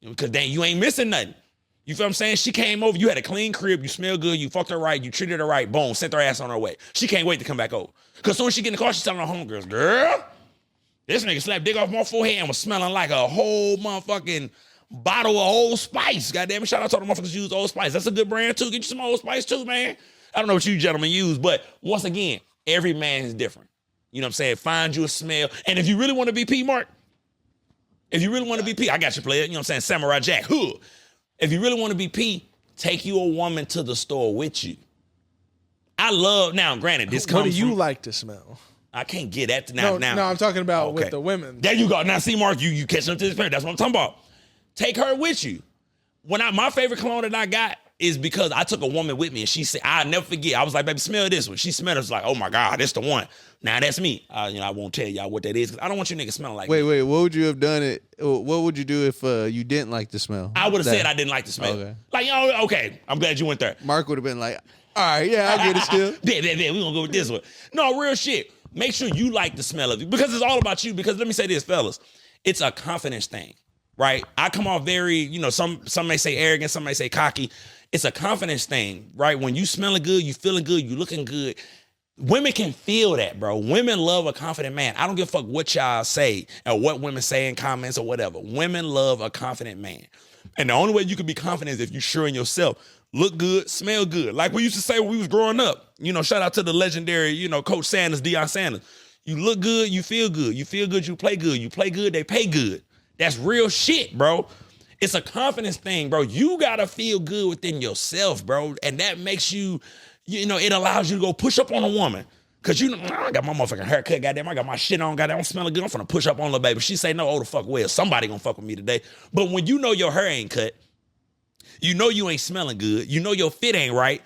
Because then you ain't missing nothing. You feel what I'm saying? She came over, you had a clean crib, you smell good, you fucked her right, you treated her right, boom, sent her ass on her way. She can't wait to come back over. Because soon as she get in the car, she's telling her homegirls, girl, this nigga slapped dick off my forehead and was smelling like a whole motherfucking bottle of Old Spice. Goddamn it, shout out to the motherfuckers who use Old Spice. That's a good brand too. Get you some Old Spice too, man. I don't know what you gentlemen use, but once again, every man is different. You know what I'm saying? Find you a smell. And if you really want to be P, Mark, if you really want to be P, I got you, player. You know what I'm saying? Samurai Jack. Huh. If you really want to be P, take you a woman to the store with you. I love, now granted, this comes What do you like to smell? I can't get that now. No, I'm talking about with the women. There you go. Now see, Mark, you catching up to this parent. That's what I'm talking about. Take her with you. My favorite cologne that I got is because I took a woman with me and she said, I'll never forget. I was like, baby, smell this one. She smelled it. It's like, oh my God, that's the one. Now that's me. I won't tell y'all what that is because I don't want you niggas smelling like Wait, what would you have done what would you do if you didn't like the smell? I would have said I didn't like the smell. Okay. Like, okay, I'm glad you went there. Mark would have been like, all right, yeah, I get it still. Bet, we're going to go with this one. No, real shit. Make sure you like the smell of it because it's all about you. Because let me say this, fellas. It's a confidence thing, right? I come off very, some may say arrogant, some may say cocky. It's a confidence thing, right? When you smelling good, you feeling good, you looking good. Women can feel that, bro. Women love a confident man. I don't give a fuck what y'all say or what women say in comments or whatever. Women love a confident man. And the only way you can be confident is if you're sure in yourself. Look good, smell good. Like we used to say when we was growing up. Shout out to the legendary, Coach Sanders, Deion Sanders. You look good, you feel good. You feel good, you play good. You play good, they pay good. That's real shit, bro. It's a confidence thing, bro. You gotta feel good within yourself, bro. And that makes you, it allows you to go push up on a woman. Cause I got my motherfucking haircut, goddamn. I got my shit on, goddamn. I'm smelling good. I'm finna push up on the baby. She say no, oh the fuck well. Somebody gonna fuck with me today. But when you know your hair ain't cut, you know you ain't smelling good, you know your fit ain't right,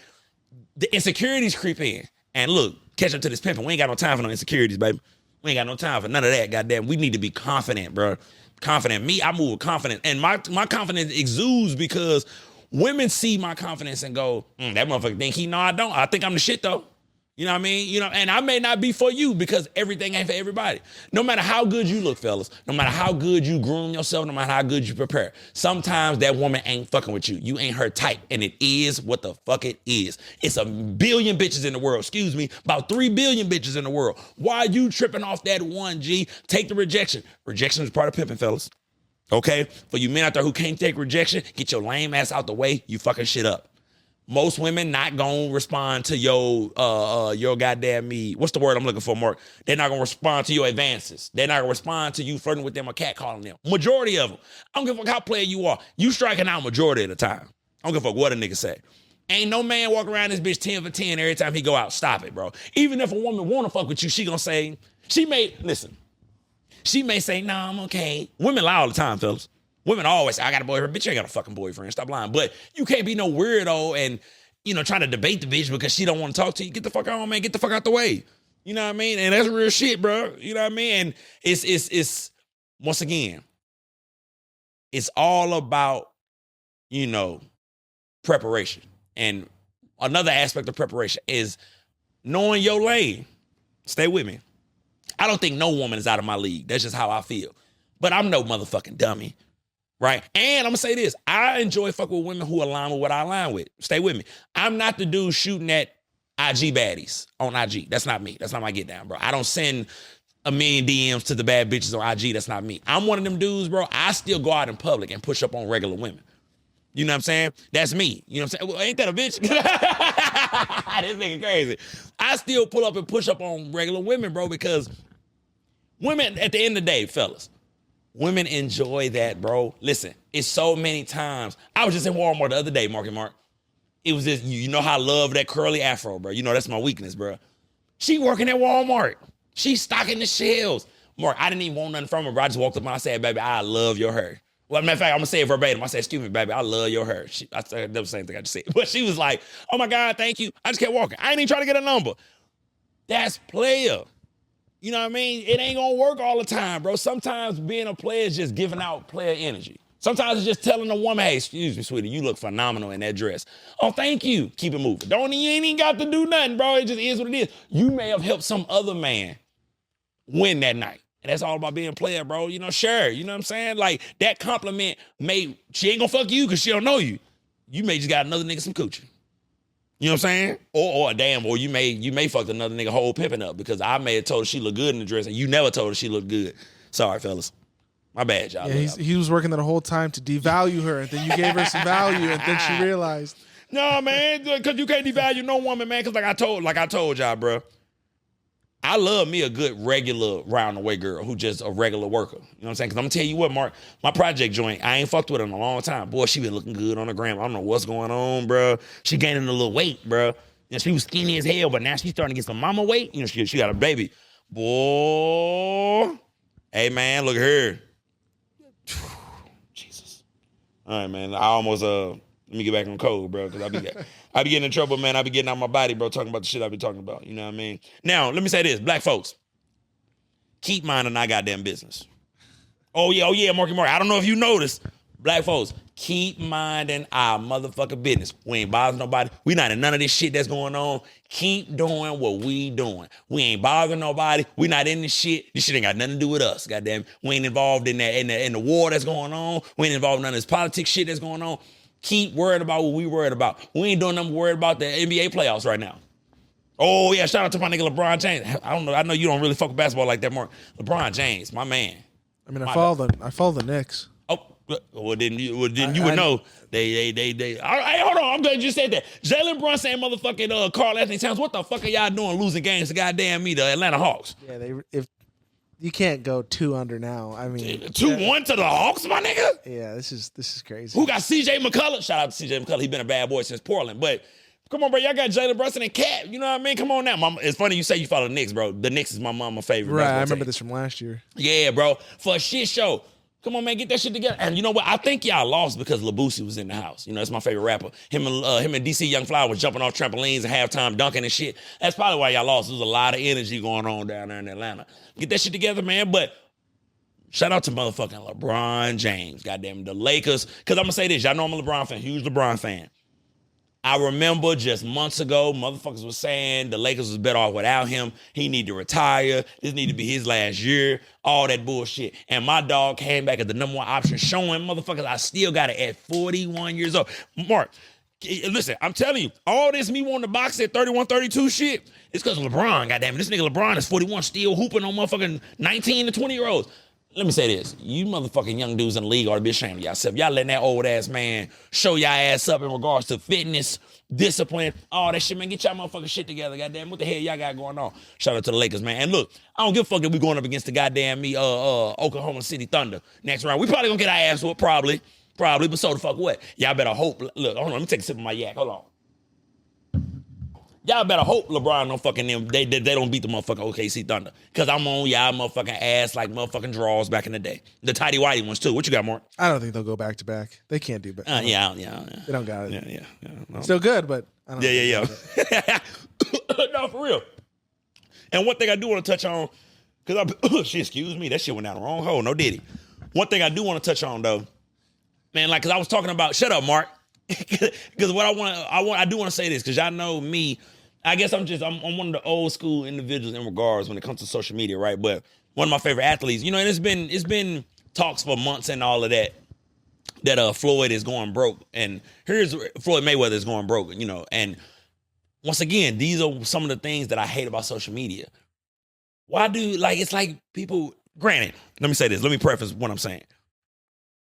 the insecurities creep in. And look, catch up to this pimping. We ain't got no time for no insecurities, baby. We ain't got no time for none of that, goddamn. We need to be confident, bro. Confident. Me, I move with confidence. And my confidence exudes because women see my confidence and go, that motherfucker think he know I don't. I think I'm the shit though. You know what I mean? And I may not be for you because everything ain't for everybody. No matter how good you look, fellas, no matter how good you groom yourself, no matter how good you prepare, sometimes that woman ain't fucking with you. You ain't her type, and it is what the fuck it is. It's a billion bitches in the world. Excuse me, about 3 billion bitches in the world. Why are you tripping off that one, G? Take the rejection. Rejection is part of pimping, fellas. Okay? For you men out there who can't take rejection, get your lame ass out the way. You fucking shit up. Most women not gonna respond to your goddamn me. What's the word I'm looking for, Mark? They're not gonna respond to your advances. They're not gonna respond to you flirting with them or catcalling them. Majority of them. I don't give a fuck how player you are. You striking out majority of the time. I don't give a fuck what a nigga say. Ain't no man walk around this bitch 10 for 10 every time he go out. Stop it, bro. Even if a woman wanna fuck with you, she gonna say, she may say, nah, I'm okay. Women lie all the time, fellas. Women always say, I got a boyfriend. Bitch, you ain't got a fucking boyfriend. Stop lying. But you can't be no weirdo and, trying to debate the bitch because she don't want to talk to you. Get the fuck on, man. Get the fuck out the way. You know what I mean? And that's real shit, bro. You know what I mean? And it's once again, it's all about, preparation. And another aspect of preparation is knowing your lane. Stay with me. I don't think no woman is out of my league. That's just how I feel. But I'm no motherfucking dummy. Right? And I'm going to say this. I enjoy fucking with women who align with what I align with. Stay with me. I'm not the dude shooting at IG baddies on IG. That's not me. That's not my get down, bro. I don't send a million DMs to the bad bitches on IG. That's not me. I'm one of them dudes, bro. I still go out in public and push up on regular women. You know what I'm saying? That's me. You know what I'm saying? Well, ain't that a bitch? This nigga crazy. I still pull up and push up on regular women, bro, because women, at the end of the day, fellas, women enjoy that, bro. Listen, it's so many times. I was just in Walmart the other day, Marky Mark. It was just, you know how I love that curly afro, bro. You know that's my weakness, bro. She working at Walmart. She stocking the shelves. Mark, I didn't even want nothing from her, bro. I just walked up and I said, baby, I love your hair. Well, matter of fact, I'm going to say it verbatim. I said, excuse me, baby, I love your hair. I said the same thing I just said. But she was like, oh, my God, thank you. I just kept walking. I ain't even trying to get a number. That's player. You know what I mean? It ain't going to work all the time, bro. Sometimes being a player is just giving out player energy. Sometimes it's just telling a woman, hey, excuse me, sweetie, you look phenomenal in that dress. Oh, thank you. Keep it moving. You ain't even got to do nothing, bro. It just is what it is. You may have helped some other man win that night. And that's all about being a player, bro. You know, sure. You know what I'm saying? Like, that compliment she ain't gonna fuck you because she don't know you. You may just got another nigga some coochie. You know what I'm saying? Or you may fuck another nigga whole pimping up because I may have told her she looked good in the dress and you never told her she looked good. Sorry, fellas. My bad, y'all. Yeah, he was working that whole time to devalue her, and then you gave her some value, and then she realized. No, man, because you can't devalue no woman, man. Because like I told y'all, bro. I love me a good regular round-the-way girl who just a regular worker. You know what I'm saying? Because I'm going to tell you what, Mark, my project joint, I ain't fucked with her in a long time. Boy, she been looking good on the gram. I don't know what's going on, bro. She gaining a little weight, bro. You know, she was skinny as hell, but now she's starting to get some mama weight. You know, she got a baby. Boy. Hey, man, look at her. Jesus. All right, man. I almost, let me get back on code, bro, because I be getting in trouble, man. I be getting out my body, bro, talking about the shit I be talking about. You know what I mean? Now, let me say this. Black folks, keep minding our goddamn business. Oh, yeah, Marky Mark. I don't know if you noticed. Black folks, keep minding our motherfucking business. We ain't bothering nobody. We not in none of this shit that's going on. Keep doing what we doing. We ain't bothering nobody. We not in this shit. This shit ain't got nothing to do with us, goddamn. We ain't involved in that in the war that's going on. We ain't involved in none of this politics shit that's going on. Keep worried about what we worried about. We ain't doing nothing worried about the NBA playoffs right now. Oh, yeah, shout out to my nigga LeBron James. I know you don't really fuck with basketball like that, Mark. LeBron James, my man. I mean, I follow the Knicks. Oh, well, then you would know. They. All right, hold on. I'm glad you said that. Jalen Brunson and motherfucking Karl Anthony Towns. What the fuck are y'all doing losing games to goddamn me, the Atlanta Hawks? Yeah, if you can't go 2 under now. I mean, 2-1 to the Hawks, my nigga. Yeah, this is crazy. Who got CJ McCullough? Shout out to CJ McCullough. He been a bad boy since Portland, but. Come on, bro. Y'all got Jalen Brunson and Cat. You know what I mean? Come on now. Mama, it's funny you say you follow the Knicks, bro. The Knicks is my mama's favorite. Right, I remember this from last year. Yeah, bro. For a shit show. Come on, man. Get that shit together. And you know what? I think y'all lost because Lil Boosie was in the house. You know, that's my favorite rapper. Him and DC Young Fly was jumping off trampolines and halftime dunking and shit. That's probably why y'all lost. There's a lot of energy going on down there in Atlanta. Get that shit together, man. But shout out to motherfucking LeBron James. Goddamn, the Lakers. Because I'm going to say this. Y'all know I'm a LeBron fan. Huge LeBron fan. I remember just months ago, motherfuckers was saying the Lakers was better off without him. He need to retire. This need to be his last year. All that bullshit. And my dog came back as the number one option, showing motherfuckers I still got it at 41 years old. Mark, listen, I'm telling you, all this me wanting to box at 31, 32 shit, it's because of LeBron, goddamn it. This nigga LeBron is 41, still hooping on motherfucking 19 to 20-year-olds. Let me say this. You motherfucking young dudes in the league ought to be ashamed of yourself. Y'all letting that old ass man show y'all ass up in regards to fitness, discipline, all that shit, man. Get y'all motherfucking shit together, goddamn. What the hell y'all got going on? Shout out to the Lakers, man. And look, I don't give a fuck that we going up against the goddamn Oklahoma City Thunder next round. We probably gonna get our ass whooped, probably. But so the fuck what? Y'all better hope. Look, hold on, let me take a sip of my yak. Hold on. Y'all better hope LeBron don't fucking them. They don't beat the motherfucking OKC Thunder. Cause I'm on y'all motherfucking ass like motherfucking draws back in the day. The tighty whitey ones too. What you got, Mark? I don't think they'll go back to back. They can't do back. Yeah. They don't got it. Yeah. No. Still good, but I don't Yeah. No, for real. And one thing I do want to touch on, cause shit, excuse me, that shit went down the wrong hole. No diddy. One thing I do want to touch on though, man, like, cause I was talking about. Shut up, Mark. Because what I do want to say this, because y'all know me. I guess I'm one of the old school individuals in regards when it comes to social media, right? But one of my favorite athletes, you know, and it's been talks for months and all of that Floyd is going broke, and here's Floyd Mayweather is going broke, you know. And once again, these are some of the things that I hate about social media. why do, like, it's like people, granted, let me say this. Let me preface what I'm saying.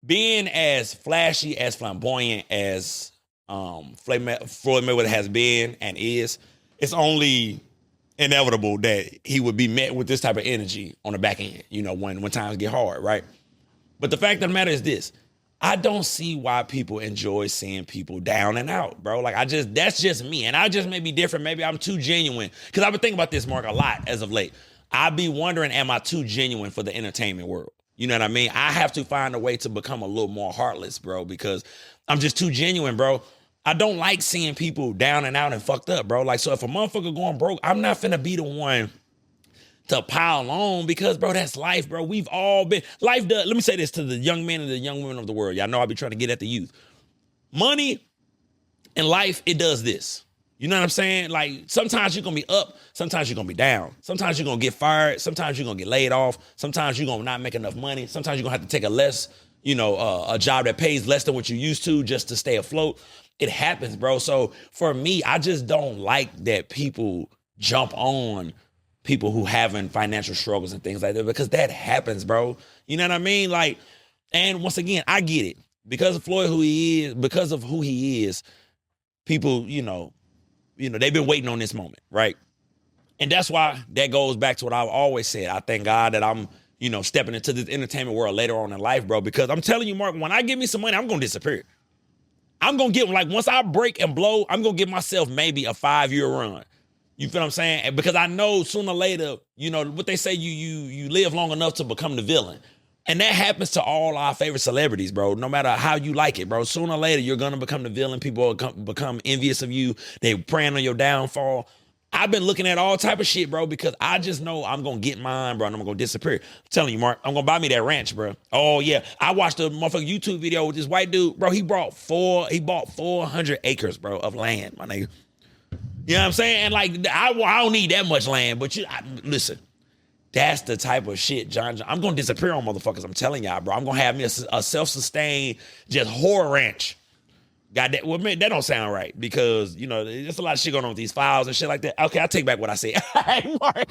Being as flashy, as flamboyant as Floyd Mayweather has been and is, it's only inevitable that he would be met with this type of energy on the back end, you know, when times get hard, right? But the fact of the matter is this. I don't see why people enjoy seeing people down and out, bro. Like, that's just me. And I just may be different. Maybe I'm too genuine. Because I've been thinking about this, Mark, a lot as of late. I be wondering, am I too genuine for the entertainment world? You know what I mean? I have to find a way to become a little more heartless, bro, because I'm just too genuine, bro. I don't like seeing people down and out and fucked up, bro. Like, so if a motherfucker going broke, I'm not finna be the one to pile on because, bro, that's life, bro. We've all been, life does, let me say this to the young men and the young women of the world. Y'all know I be trying to get at the youth. Money and life, it does this. You know what I'm saying? Like, sometimes you're going to be up. Sometimes you're going to be down. Sometimes you're going to get fired. Sometimes you're going to get laid off. Sometimes you're going to not make enough money. Sometimes you're going to have to take a job that pays less than what you used to just to stay afloat. It happens, bro. So for me, I just don't like that people jump on people who having financial struggles and things like that, because that happens, bro. You know what I mean? Like, and once again, I get it. Because of Floyd, who he is, people, they've been waiting on this moment, right? And that's why that goes back to what I've always said. I thank God that I'm, stepping into this entertainment world later on in life, bro, because I'm telling you, Mark, when I get me some money, I'm going to disappear. I'm going to get, like, once I break and blow, I'm going to give myself maybe a 5-year run. You feel what I'm saying? And because I know sooner or later, what they say, you live long enough to become the villain. And that happens to all our favorite celebrities, bro. No matter how you like it, bro. Sooner or later, you're going to become the villain. People will become envious of you. They're preying on your downfall. I've been looking at all type of shit, bro, because I just know I'm going to get mine, bro, and I'm going to disappear. I'm telling you, Mark, I'm going to buy me that ranch, bro. Oh, yeah. I watched a motherfucking YouTube video with this white dude. Bro, he bought 400 acres, bro, of land, my nigga. You know what I'm saying? And, like, I don't need that much land, but listen, that's the type of shit, John. I'm going to disappear on motherfuckers. I'm telling y'all, bro. I'm going to have me a self-sustained, just horror ranch. Goddamn, well, man, that don't sound right because, there's a lot of shit going on with these files and shit like that. Okay, I'll take back what I said. Hey, Mark.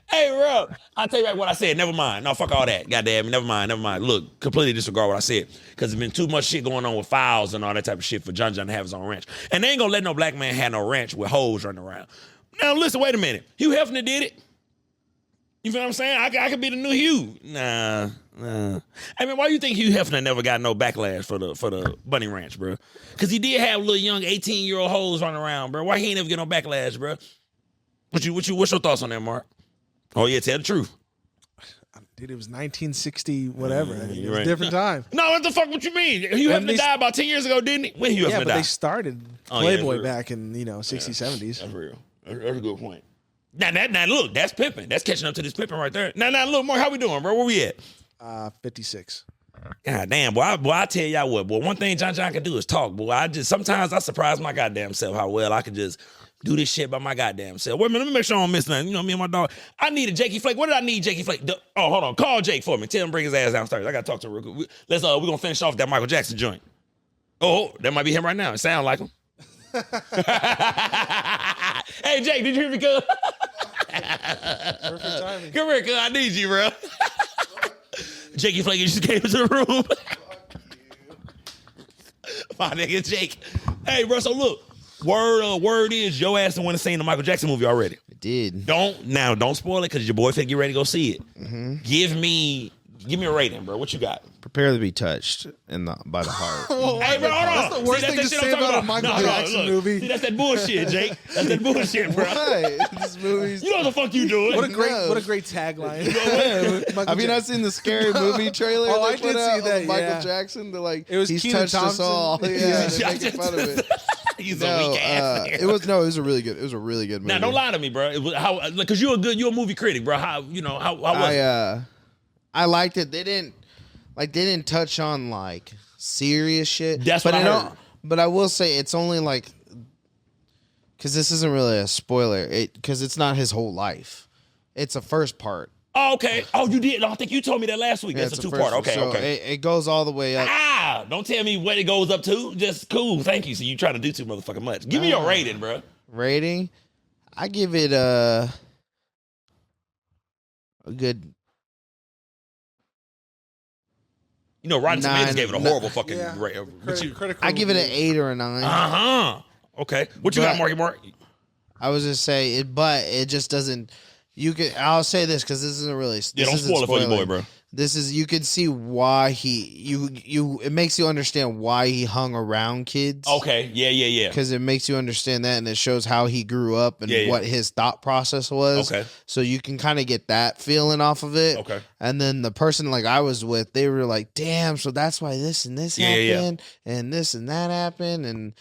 Hey, bro. I'll take back what I said. Never mind. No, fuck all that. Goddamn, never mind. Look, completely disregard what I said because there's been too much shit going on with files and all that type of shit for John to have his own ranch. And they ain't going to let no black man have no ranch with hoes running around. Now, listen, wait a minute. Hugh Hefner did it. You feel what I'm saying? I could be the new Hugh. Nah. I mean, why do you think Hugh Hefner never got no backlash for the Bunny Ranch, bro? Because he did have little young 18-year-old hoes running around, bro. Why he ain't never get no backlash, bro? What's your thoughts on that, Mark? Oh yeah, tell the truth. Dude, it was 1960, whatever. It was right. a different time. No, what the fuck? What you mean? Hugh Hefner died about 10 years ago, didn't he? When Hugh Hefner died? Yeah, but they started Playboy back in 60s, 70s. That's real. That's a good point. Now, look, that's pimping. That's catching up to this pimping right there. Now, look, Mark, how we doing, bro? Where we at? 56. God damn, boy, I tell y'all what, boy, one thing John can do is talk, boy. Sometimes I surprise my goddamn self how well I can just do this shit by my goddamn self. Wait a minute, let me make sure I don't miss nothing. Me and my dog. I need a Jakey Flake. What did I need Jakey Flake? Oh, hold on. Call Jake for me. Tell him to bring his ass downstairs. I got to talk to him real quick. We're going to finish off that Michael Jackson joint. Oh, that might be him right now. It sounds like him. Hey, Jake, did you hear me, cuz? Perfect timing. Come here, cuz. I need you, bro. Jakey Flake just came into the room. My nigga Jake. Hey, bro, so look. Word is your ass the one that's seen the Michael Jackson movie already. I did. Don't spoil it because your boy finna get ready to go see it. Mm-hmm. Give me a rating, bro. What you got? Prepare to be touched by the heart. Hey, bro, hold on. That's the worst thing to say about a Michael Jackson movie. See, that's that bullshit, Jake. That's that bullshit, bro. What? This movie's... You know what the fuck you doing. What a great tagline. Have you not seen the Scary Movie trailer? Oh, I did see that. Michael Jackson. They're like, it was he's Kenan touched us all. Yeah, they're making fun of it. He's a weak ass. It was a really good movie. Now, don't lie to me, bro. It was because you're a movie critic, bro. How was it? I liked it. They didn't touch on like serious shit. That's what I heard. But I will say it's only like, because this isn't really a spoiler. Because it's not his whole life. It's a first part. Oh, okay. Oh, you did. I think you told me that last week. That's a two-part. Okay, so okay. It goes all the way up. Don't tell me what it goes up to. Just cool. Thank you. So you trying to do too motherfucking much. Give me your rating, bro. Rating? I give it a good. You know, Rotten Tomatoes 9, gave it a horrible fucking Yeah. rate. Critical I give it an reviews. 8 or a 9. Okay. What you got, Marky Mark? I was just say it, but it just doesn't. You could. I'll say this because this isn't really. Yeah, don't spoil it for your boy, bro. This is you can see why you. It makes you understand why he hung around kids. Okay. Yeah. Because it makes you understand that, and it shows how he grew up and Yeah. what his thought process was. Okay. So you can kind of get that feeling off of it. Okay. And then the person like I was with, they were like, "Damn!" So that's why this and this happened, and this and that happened, and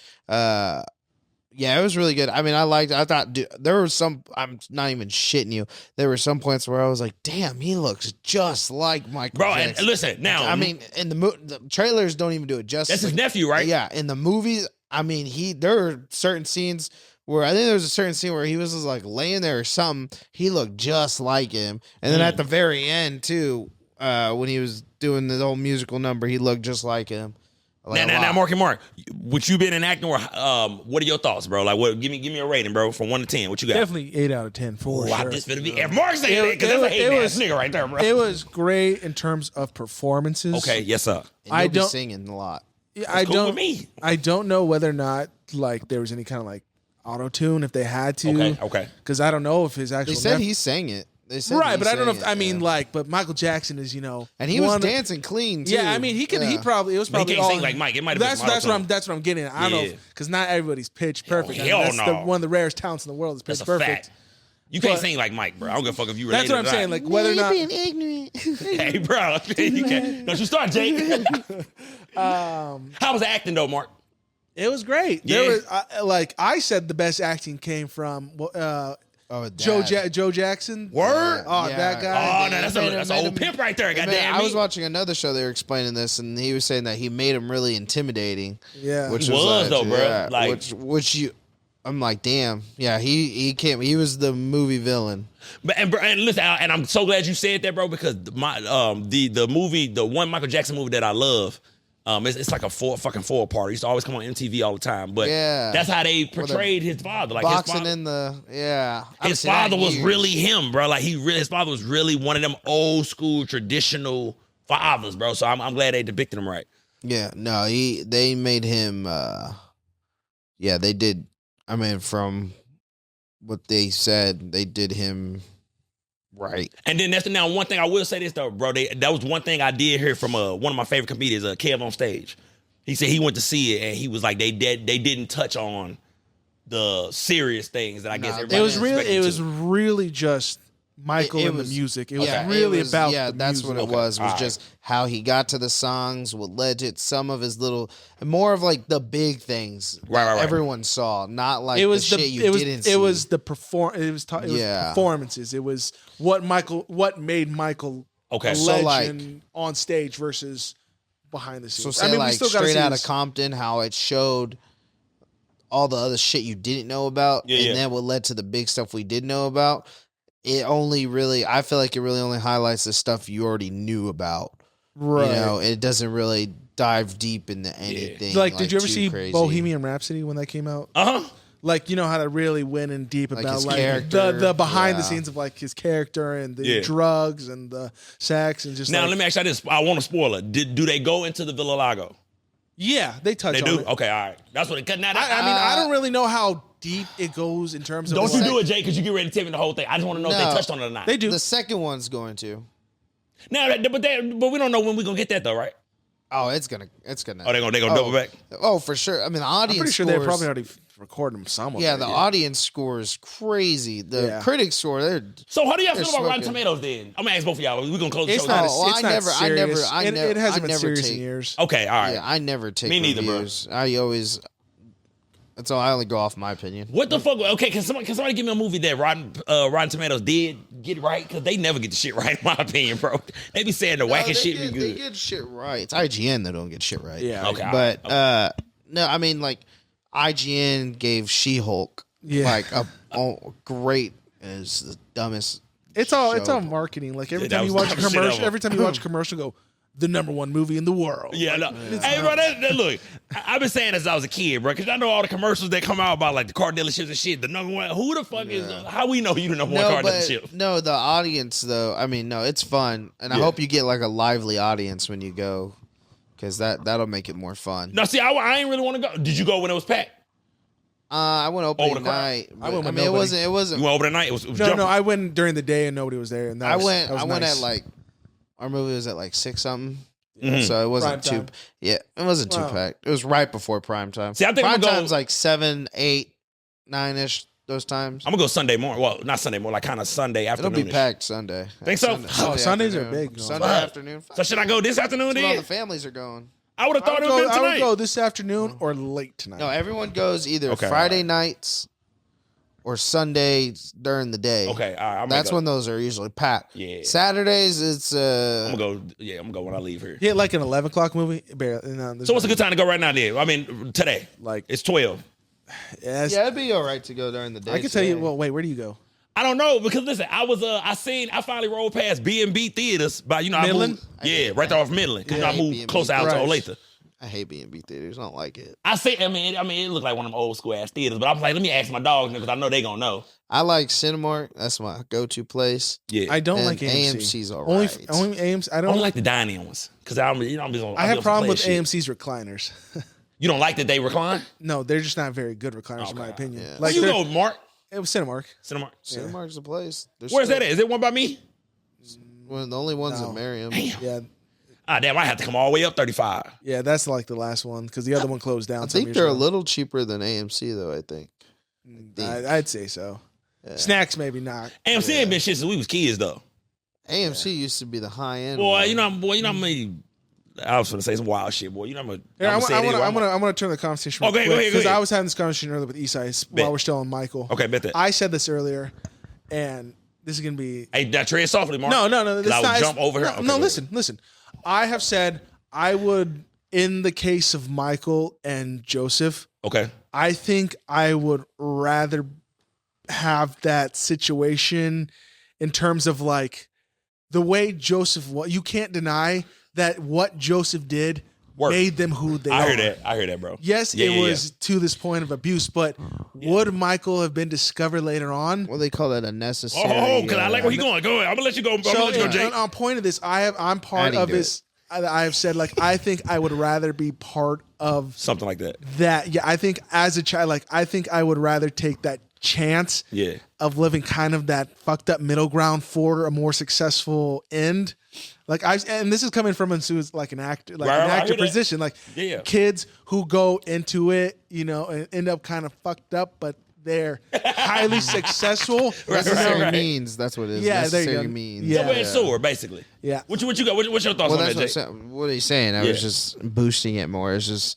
yeah, it was really good. I mean, I thought dude, there were some. I'm not even shitting you. There were some points where I was like, "Damn, he looks just like Michael." Bro, Jackson. and listen now. I mean, in the trailers don't even do it justice. That's his nephew, right? Yeah, in the movies, I mean, there are certain scenes where I think there was a certain scene where he was just like laying there or something. He looked just like him, and then at the very end too, when he was doing the whole musical number, he looked just like him. Like Now, Marky Mark, what you been in acting? Or what are your thoughts, bro? Like, what? Give me a rating, bro, from 1 to 10. What you got? Definitely 8 out of 10 for Wow, sure. this finna be. If Mark say that, because that's a hating ass nigga right there, bro. It was great in terms of performances. Okay, yes, sir. And I you'll be don't- singing a lot. I cool don't. with me. I don't know whether or not like there was any kind of like auto tune if they had to. Okay. Because I don't know if his actual. They said he sang it. They said right, he but I don't know. sang If it, I mean, yeah. like, but Michael Jackson is, And he was one- dancing clean too. Yeah, I mean, he could. He Yeah. probably. It was But he probably can't all. sing like Mike. It might have been some That's what auto-tune. I'm getting at. I don't Yeah. know because not everybody's pitch perfect. I mean, hell that's no. one of the rarest talents in the world is pitch That's a perfect. fact. You can't But- sing like Mike, bro. I don't give a fuck if you That's related what I'm or saying. not. Like whether or not. being ignorant. Hey, bro, you can't. Don't you start, Jake. How was the acting though, Mark? It was great. Yeah. There was like I said, the best acting came from Joe Dad. Joe Jackson. Word? Oh, Yeah. that Oh, guy. no, that's made a him- old pimp right there. Man, Goddamn. I was watching another show. They were explaining this, and he was saying that he made him really intimidating. Yeah. which He was, like, though, bro. yeah, Like- which you. I'm like, damn. Yeah, he came. He was the movie villain. But and listen, and I'm so glad you said that, bro, because my the movie, the one Michael Jackson movie that I love, it's like a fucking four part. It used to always come on MTV all the time. But Yeah. that's how they portrayed his father. Like Boxing his father, in the I haven't his seen that father in was years. really him, bro. Like his father was really one of them old school traditional fathers, bro. So I'm glad they depicted him right. Yeah, no, they made him. Yeah, they did. I mean, from what they said, they did him right. And then now one thing I will say this though, bro. That was one thing I did hear from one of my favorite comedians, Kev on Stage. He said he went to see it and he was like they didn't touch on the serious things that I guess Nah, everybody It was expected really. It to. was really just Michael It and was- the music. It was Yeah, really it was- about. Yeah, the that's music. what it was. Was All right. just how he got to the songs, what led to it, some of his little, more of like the big things Right. everyone saw, not like It was the the. shit you It was. didn't see. It was the perform. It was Yeah. performances. It was what made Michael Okay. a So, legend on stage versus behind the scenes. So say like we still gotta Straight see Outta his- Compton, how it showed all the other shit you didn't know about, Yeah, and yeah. then what led to the big stuff we did know about. It only really, I feel like it really only highlights the stuff you already knew about. Right. You know, it doesn't really dive deep into anything. Like, did you ever too see crazy. Bohemian Rhapsody when that came out? Uh-huh. Like, you know how that really went in deep Like about his like character, the behind the yeah. scenes of like his character and the Yeah. drugs and the sex and just Now like, let me ask you this. I want to spoil it. Do they go into the Villa Lago? yeah, they touch They on do? it. Okay, all right. That's what it cut. Now, I mean, I don't really know how deep it goes in terms of don't you like, do it, Jay, because you get ready to tell me the whole thing. I just want to know if No. they touched on it or not. They do. The second one's going to. Now, but we don't know when we're going to get that, though, right? Oh, it's gonna. Oh, they gonna double back? Oh, for sure. I mean, the I'm audience. pretty sure scores, they probably already recorded them some of Yeah, it. the audience score is crazy. The Yeah. critics score, they're. So how do y'all They're feel about Rotten smoking. Tomatoes then? I'm going to ask both of y'all. We're going to close the It's show not. down. Oh, It's I not never- I serious. never- It hasn't I been never serious in take- years. Okay, all right. Yeah, I never take Me neither, bro. reviews. I always. That's all. I only go off my opinion. What the fuck? Okay, can somebody give me a movie that Rotten Tomatoes did get right? Because they never get the shit right, in my opinion, bro. They be saying the wackest shit be They good. get shit right. It's IGN that don't get shit right. Yeah. Okay. But no, I mean like IGN gave She-Hulk Yeah. like a great is the dumbest. It's all show. marketing. Like every That time you was watch a the shit commercial, ever. every time you watch a commercial, go, the #1 movie in the world. Yeah, no. Hey, bro, look, I've been saying this since I was a kid, bro, because I know all the commercials that come out about like the car dealerships and shit. The #1, who the fuck is? How we know you the #1 car dealership? No, the audience though. I mean, no, it's fun, and I hope you get like a lively audience when you go, because that'll make it more fun. No, see, I ain't really want to go. Did you go when it was packed? I went opening night. I went with mean, it wasn't. You went over the night. It was No, jumping. I went during the day and nobody was there. And I went nice. at like, our movie was at like 6 something. Mm-hmm. So it wasn't Prime too. time. Yeah, it wasn't too packed. It was right before prime time. See, I think prime I'm gonna go- time's like 7, 8, 9ish. Those times. I'm gonna go Sunday morning. Well, not Sunday morning, like kind of Sunday afternoon. It'll be packed Sunday. Think so? Sundays afternoon. are big. Sunday Fuck. afternoon. So should I go this afternoon That's when all the then? families are going. I would have thought it would have been I tonight. would go this afternoon or late tonight. No, everyone goes either Okay, Friday nights or Sundays during the day. Okay, all right. That's when those are usually packed. Yeah. Saturdays, it's I'm gonna go. Yeah, I'm gonna go when I leave here. Yeah, like an 11 o'clock movie. Barely, no, So what's a good time to go right now? Then I mean today. Like It's 12. yeah, it'd be all right to go during the day. I can tell you. Well, wait, where do you go? I don't know because listen, I finally rolled past B&B theaters by Midland? I moved, right there off Midland because Yeah, I moved B&B. close out to Right. Olathe. I hate B&B theaters. I don't like it. I mean, it looked like one of them old school ass theaters, but I was like, let me ask my dogs because I know they gonna know. I like Cinemark. That's my go-to place. Yeah, I don't And like AMC. AMC's all Only right. only AMC. I I don't only like the dining ones because I I have problem with AMC's recliners. You don't like that they recline? No, they're just not very good recliners in my Okay. opinion. Yeah. Where you go, Mark? It was Cinemark. Cinemark. Cinemark's the place. Where's that at? Is it one by me? One of the only ones No. in Merriam. Damn. Yeah, Ah, damn, I have to come all the way up 35. yeah, that's like the last one because the other one closed down. I some think years they're a ago. little cheaper than AMC though. I think. I'd say so. Snacks maybe not. AMC ain't been shit since we was kids though. AMC used to be the high end. Boy, one. you know how many. I was gonna say some wild shit, boy. You know I'm gonna. Here, say it anyway. I'm gonna turn the conversation. Okay, go ahead, go Because ahead. I was having this conversation earlier with Esai while we're still on Michael. Okay, bet that. I said this earlier, and this is gonna be Hey, now tread softly, Mark. no. 'Cause I would jump over here. No, Okay, no go listen. I have said I would, in the case of Michael and Joseph, ahead. Okay. I think I would rather have that situation in terms of like the way Joseph was. You can't deny that what Joseph did Worked. made them who they are. I hear that, bro. Yes, Yeah, it yeah, was to this point of abuse, but would Michael have been discovered later on? What do they call that? A necessary. Oh, because I like where he going. Go ahead. I'm gonna let you go. I'm gonna let you go, Jake. on point of this, I'm part didn't of do this. I have said like I think I would rather be part of Something like that. that. Yeah, I think as a child, like I think I would rather take that chance Yeah. of living kind of that fucked up middle ground for a more successful end. Like and this is coming from who's like an actor, like Right, an I actor hear that. position, like Yeah. kids who go into it, and end up kind of fucked up, but they're highly successful. Necessary right. means. That's what it is. Yeah, there you necessary go. means. Yeah. Double-edged sword, basically. Yeah. What you got? What's your thoughts Well, on that's that, what, Jake? I'm saying. What are you saying? I was just boosting it more. It's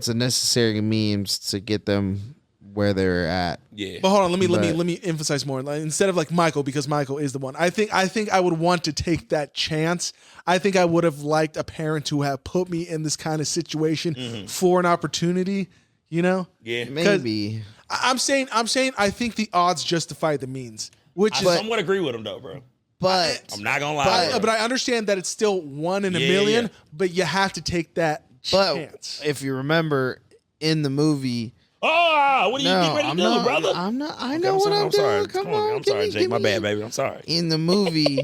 a necessary means to get them where they're at. Yeah. But hold on, let me emphasize more. Like, instead of like Michael, because Michael is the one. I think I would want to take that chance. I think I would have liked a parent to have put me in this kind of situation for an opportunity. Yeah. Maybe. I'm saying I think the odds justify the means, which I is. somewhat agree with him though, bro. But I'm not gonna lie. bro. But I understand that it's still one in a Yeah, million. yeah. But you have to take that chance. if you remember in the movie. Oh, what are you getting ready to I'm do, not, brother? I'm not. I Okay, know what I'm sorry. doing. Come on. on, I'm sorry, Jake. My bad, baby. I'm sorry. In the movie,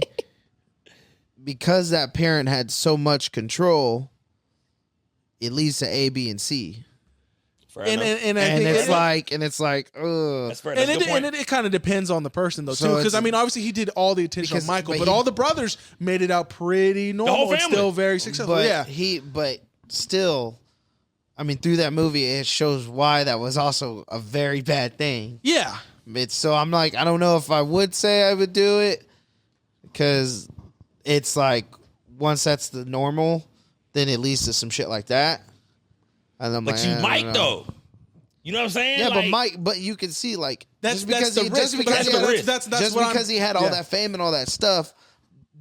because that parent had so much control, it leads to A, B, and C. Fair And enough. I And think it's like, ugh. That's fair. That's a good point. it kind of depends on the person though So too, because it's- I mean obviously he did all the attention Because- on Michael, but but he- all the brothers made it out pretty normal whole and family. still very successful. But but still, I mean, through that movie, it shows why that was also a very bad thing. yeah. So I'm like, I don't know if I would say I would do it, because it's like once that's the normal, then it leads to some shit like that. And I'm But like, you I don't might know. though. You know what I'm saying? Yeah, Like, but you can see like That's just because the he, risk. just But because that's he the had, risk. That's just what because he had all that fame and all that stuff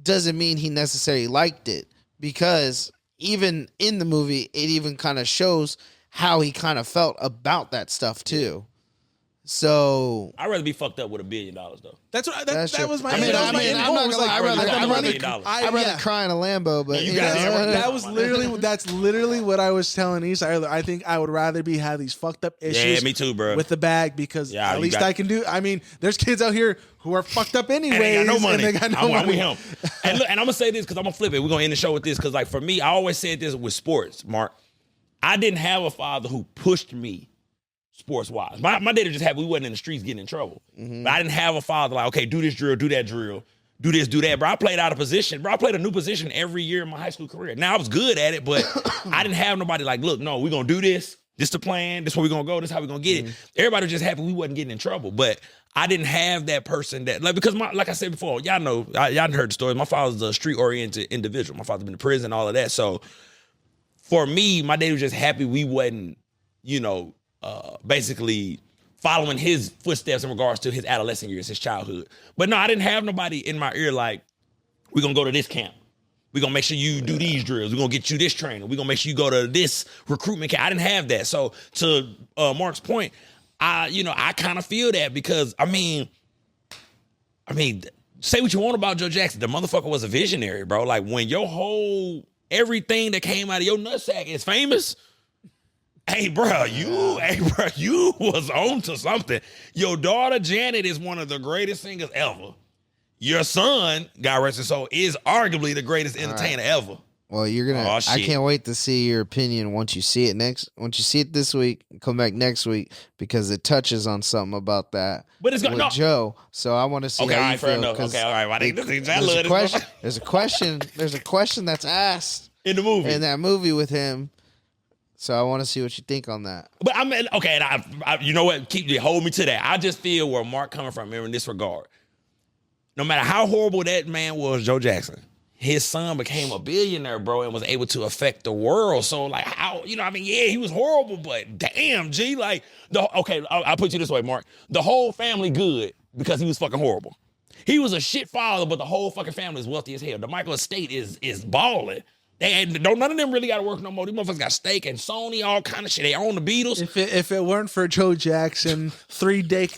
doesn't mean he necessarily liked it, because even in the movie it even kind of shows how he kind of felt about that stuff too. So I'd rather be fucked up with $1 billion though. That's what That's that true. was my. I mean, that was my I'm end not goal. gonna Was lie, like, I'd rather- I got the I'd money. rather- I'd rather cry in a Lambo, but You you got know, it. That was literally that's literally what I was telling Issa earlier. I think I would rather have these fucked up issues. Yeah, me too, bro. With the bag because Yeah, at you least got- I can do. I mean, there's kids out here who are fucked up anyways, And they got no money. and they got no I'm money. with him. And look, and I'm gonna say this because I'm gonna flip it. We're gonna end the show with this because, like, for me, I always said this with sports, Mark. I didn't have a father who pushed me sports wise. My daddy just had we wasn't in the streets getting in trouble. Mm-hmm. But I didn't have a father like, okay, do this drill, do that drill, do this, do that. Bro, I played out of position. Bro, I played a new position every year in my high school career. Now I was good at it, but I didn't have nobody like, look, no, we're gonna do this. This the plan. This where we're gonna go. This how we're gonna get it. Everybody was just happy we wasn't getting in trouble. But I didn't have that person that like because like I said before, y'all know, y'all heard the story. My father's a street-oriented individual. My father's been to prison, all of that. So for me, my daddy was just happy we wasn't, basically following his footsteps in regards to his adolescent years, his childhood. But no, I didn't have nobody in my ear like, we're going to go to this camp. We're going to make sure you do these drills. We're going to get you this training. We're going to make sure you go to this recruitment camp. I didn't have that. So to Mark's point, I kind of feel that because, I mean, say what you want about Joe Jackson. The motherfucker was a visionary, bro. Like when your everything that came out of your nutsack is famous, Hey, bro, you was on to something. Your daughter, Janet, is one of the greatest singers ever. Your son, God rest his soul, is arguably the greatest entertainer ever. Well, you're gonna. Oh, I shit. can't wait to see your opinion once you see it Once you see it this week, come back next week because it touches on something about that. But it's with no. Joe. So I want to see. Okay, how all you right, fair feel, enough. 'cause Okay, all right. There's a question. There's a question that's asked in the movie. in that movie with him. So I want to see what you think on that. But I mean, okay, and I you know what? Hold me to that. I just feel where Mark coming from here in this regard. No matter how horrible that man was, Joe Jackson, his son became a billionaire, bro, and was able to affect the world. So, like, how, yeah, he was horrible, but damn, G, like, I'll put you this way, Mark. The whole family good because he was fucking horrible. He was a shit father, but the whole fucking family is wealthy as hell. The Michael estate is balling. None of them really got to work no more. These motherfuckers got Steak and Sony, all kind of shit. They own the Beatles. If it weren't for Joe Jackson, three decades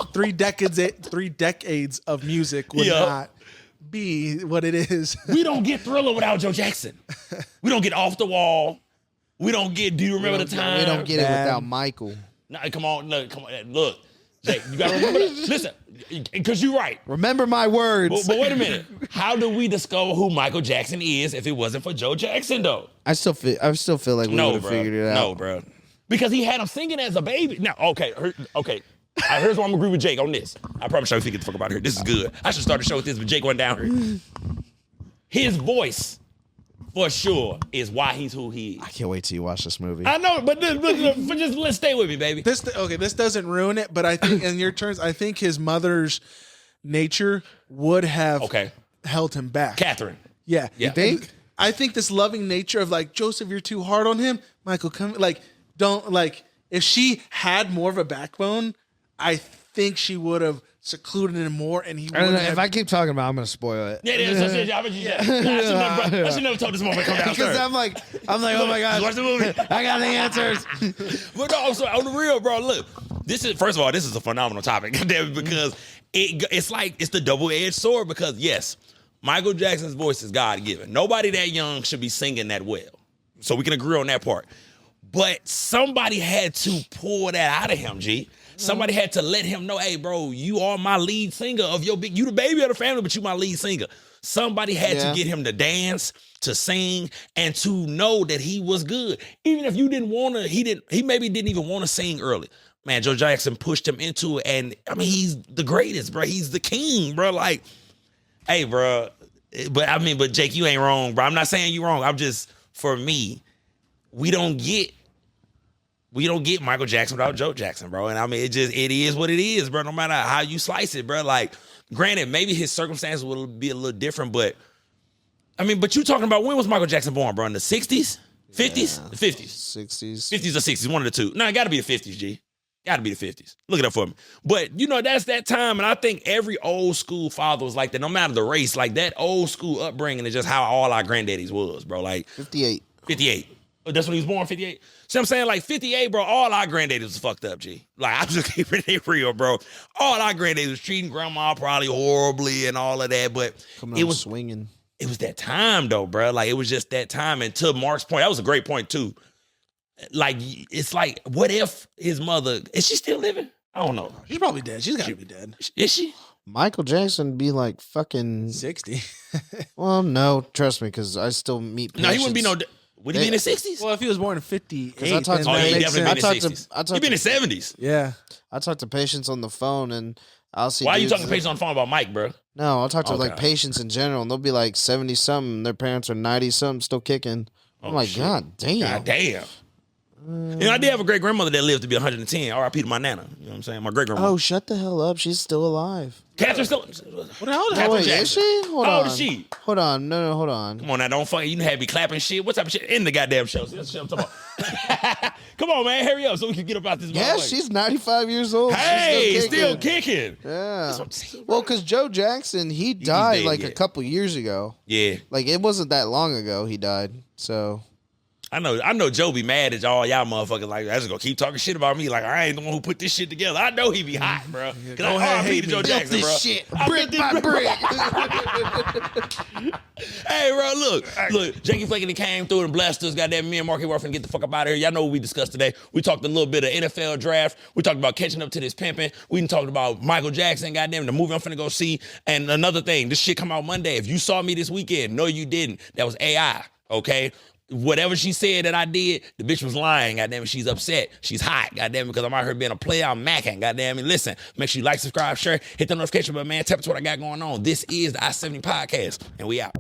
of music would not be what it is. We don't get Thriller without Joe Jackson. We don't get Off the Wall. We don't get Do You Remember the Time? We don't get it without Michael. Nah, come on, look. Jake, you gotta remember that. Listen, because you're right. Remember my words. But wait a minute. How do we discover who Michael Jackson is if it wasn't for Joe Jackson, though? I still feel like we would have figured it out. No, bro. Because he had him singing as a baby. Now, okay. Here's why I'm agree with Jake on this. I promise you if he get the fuck about here. This is good. I should start the show with this, but Jake went down here. His voice, for sure, is why he's who he is. I can't wait till you watch this movie. I know, but just let's stay with me, baby. This doesn't ruin it, but I think in your terms, I think his mother's nature would have held him back. Catherine. Yeah. You think? I think this loving nature of like, Joseph, you're too hard on him. Michael, come, like, don't, like, if she had more of a backbone, I think she would have secluded him more, and he. I don't know. If I keep talking about it, I'm going to spoil it. Yeah, I should never told this moment come downstairs. Because I'm like, oh my gosh. Watch the movie. I got the answers. But no, so on the real, bro, look. First of all, this is a phenomenal topic because it's the double-edged sword because, yes, Michael Jackson's voice is God-given. Nobody that young should be singing that well. So we can agree on that part. But somebody had to pull that out of him, G. Somebody had to let him know, hey, bro, you are my lead singer of you the baby of the family, but you my lead singer. Somebody had to get him to dance, to sing, and to know that he was good. Even if you didn't want to, he maybe didn't even want to sing early. Man, Joe Jackson pushed him into it, and I mean, he's the greatest, bro. He's the king, bro. Like, hey, bro. But Jake, you ain't wrong, bro. I'm not saying you wrong. I'm just, for me, we don't get Michael Jackson without Joe Jackson, bro. And I mean, it is what it is, bro. No matter how you slice it, bro. Like, granted, maybe his circumstances will be a little different, but I mean, but you talking about when was Michael Jackson born, bro? In the 60s? 50s? The 50s. 60s. 50s or 60s, one of the two. No, it got to be the 50s, G. Got to be the 50s. Look it up for me. But, that's that time, and I think every old school father was like that, no matter the race. Like, that old school upbringing is just how all our granddaddies was, bro. Like, 58. 58. That's when he was born, 58. See what I'm saying? Like 58, bro, all our granddaddies was fucked up, G. Like, I'm just keeping it real, bro. All our granddaddies was treating grandma probably horribly and all of that, but it was swinging. It was that time, though, bro. Like, it was just that time. And to Mark's point, that was a great point, too. Like, it's like, what if his mother, is she still living? I don't know. She's probably dead. She's got to be dead. Is she? Michael Jackson be like fucking 60. Well, no, trust me, because I still meet patients. No, he wouldn't be no... Would he be in his 60s? Well, if he was born in 58, I talked to he definitely been in his 60s. He been in his 70s. Yeah. I talk to patients on the phone, and I'll see. Why are you talking to patients on the phone about Mike, bro? No, I'll talk to like patients in general, and they'll be like 70-something. Their parents are 90-something, still kicking. I'm like, shit. God damn. God damn. You know, I did have a great grandmother that lived to be 110. R.I.P. to my nana. You know what I'm saying? My great grandmother. Oh, shut the hell up! She's still alive. Catherine still. What the hell? Catherine wait, Jackson. is she? Hold How on. old is she? Hold on. No, hold on. Come on now, don't fucking. You have me clapping shit. What type of shit in the goddamn show? See, that's the shit I'm talking about. Come on, man, hurry up so we can get up out this. Yeah, she's 95 years old. Hey, she's still kicking. Yeah. Saying, well, because Joe Jackson, he died dead, like a couple years ago. Yeah. Like it wasn't that long ago he died. So. I know Joe be mad at y'all motherfuckers like, I just gonna keep talking shit about me like I ain't the one who put this shit together. I know he be hot, bro. Cause I hate Joe Jackson, bro. Shit, brick by brick. Hey, bro, look, Jakey Flakin came through and blessed us. Goddamn, me and Marky were finna get the fuck up out of here. Y'all know what we discussed today. We talked a little bit of NFL draft. We talked about catching up to this pimping. We done talked about Michael Jackson, goddamn, the movie I'm finna go see. And another thing, this shit come out Monday. If you saw me this weekend, no, you didn't. That was AI, okay? Whatever she said that I did, the bitch was lying. Goddamn it, she's upset. She's hot. Goddamn it, because I'm out here being a player. I'm macking. Goddamn it, listen. Make sure you like, subscribe, share, hit the notification bell, man. Tap into what I got going on. This is the I-70 podcast, and we out.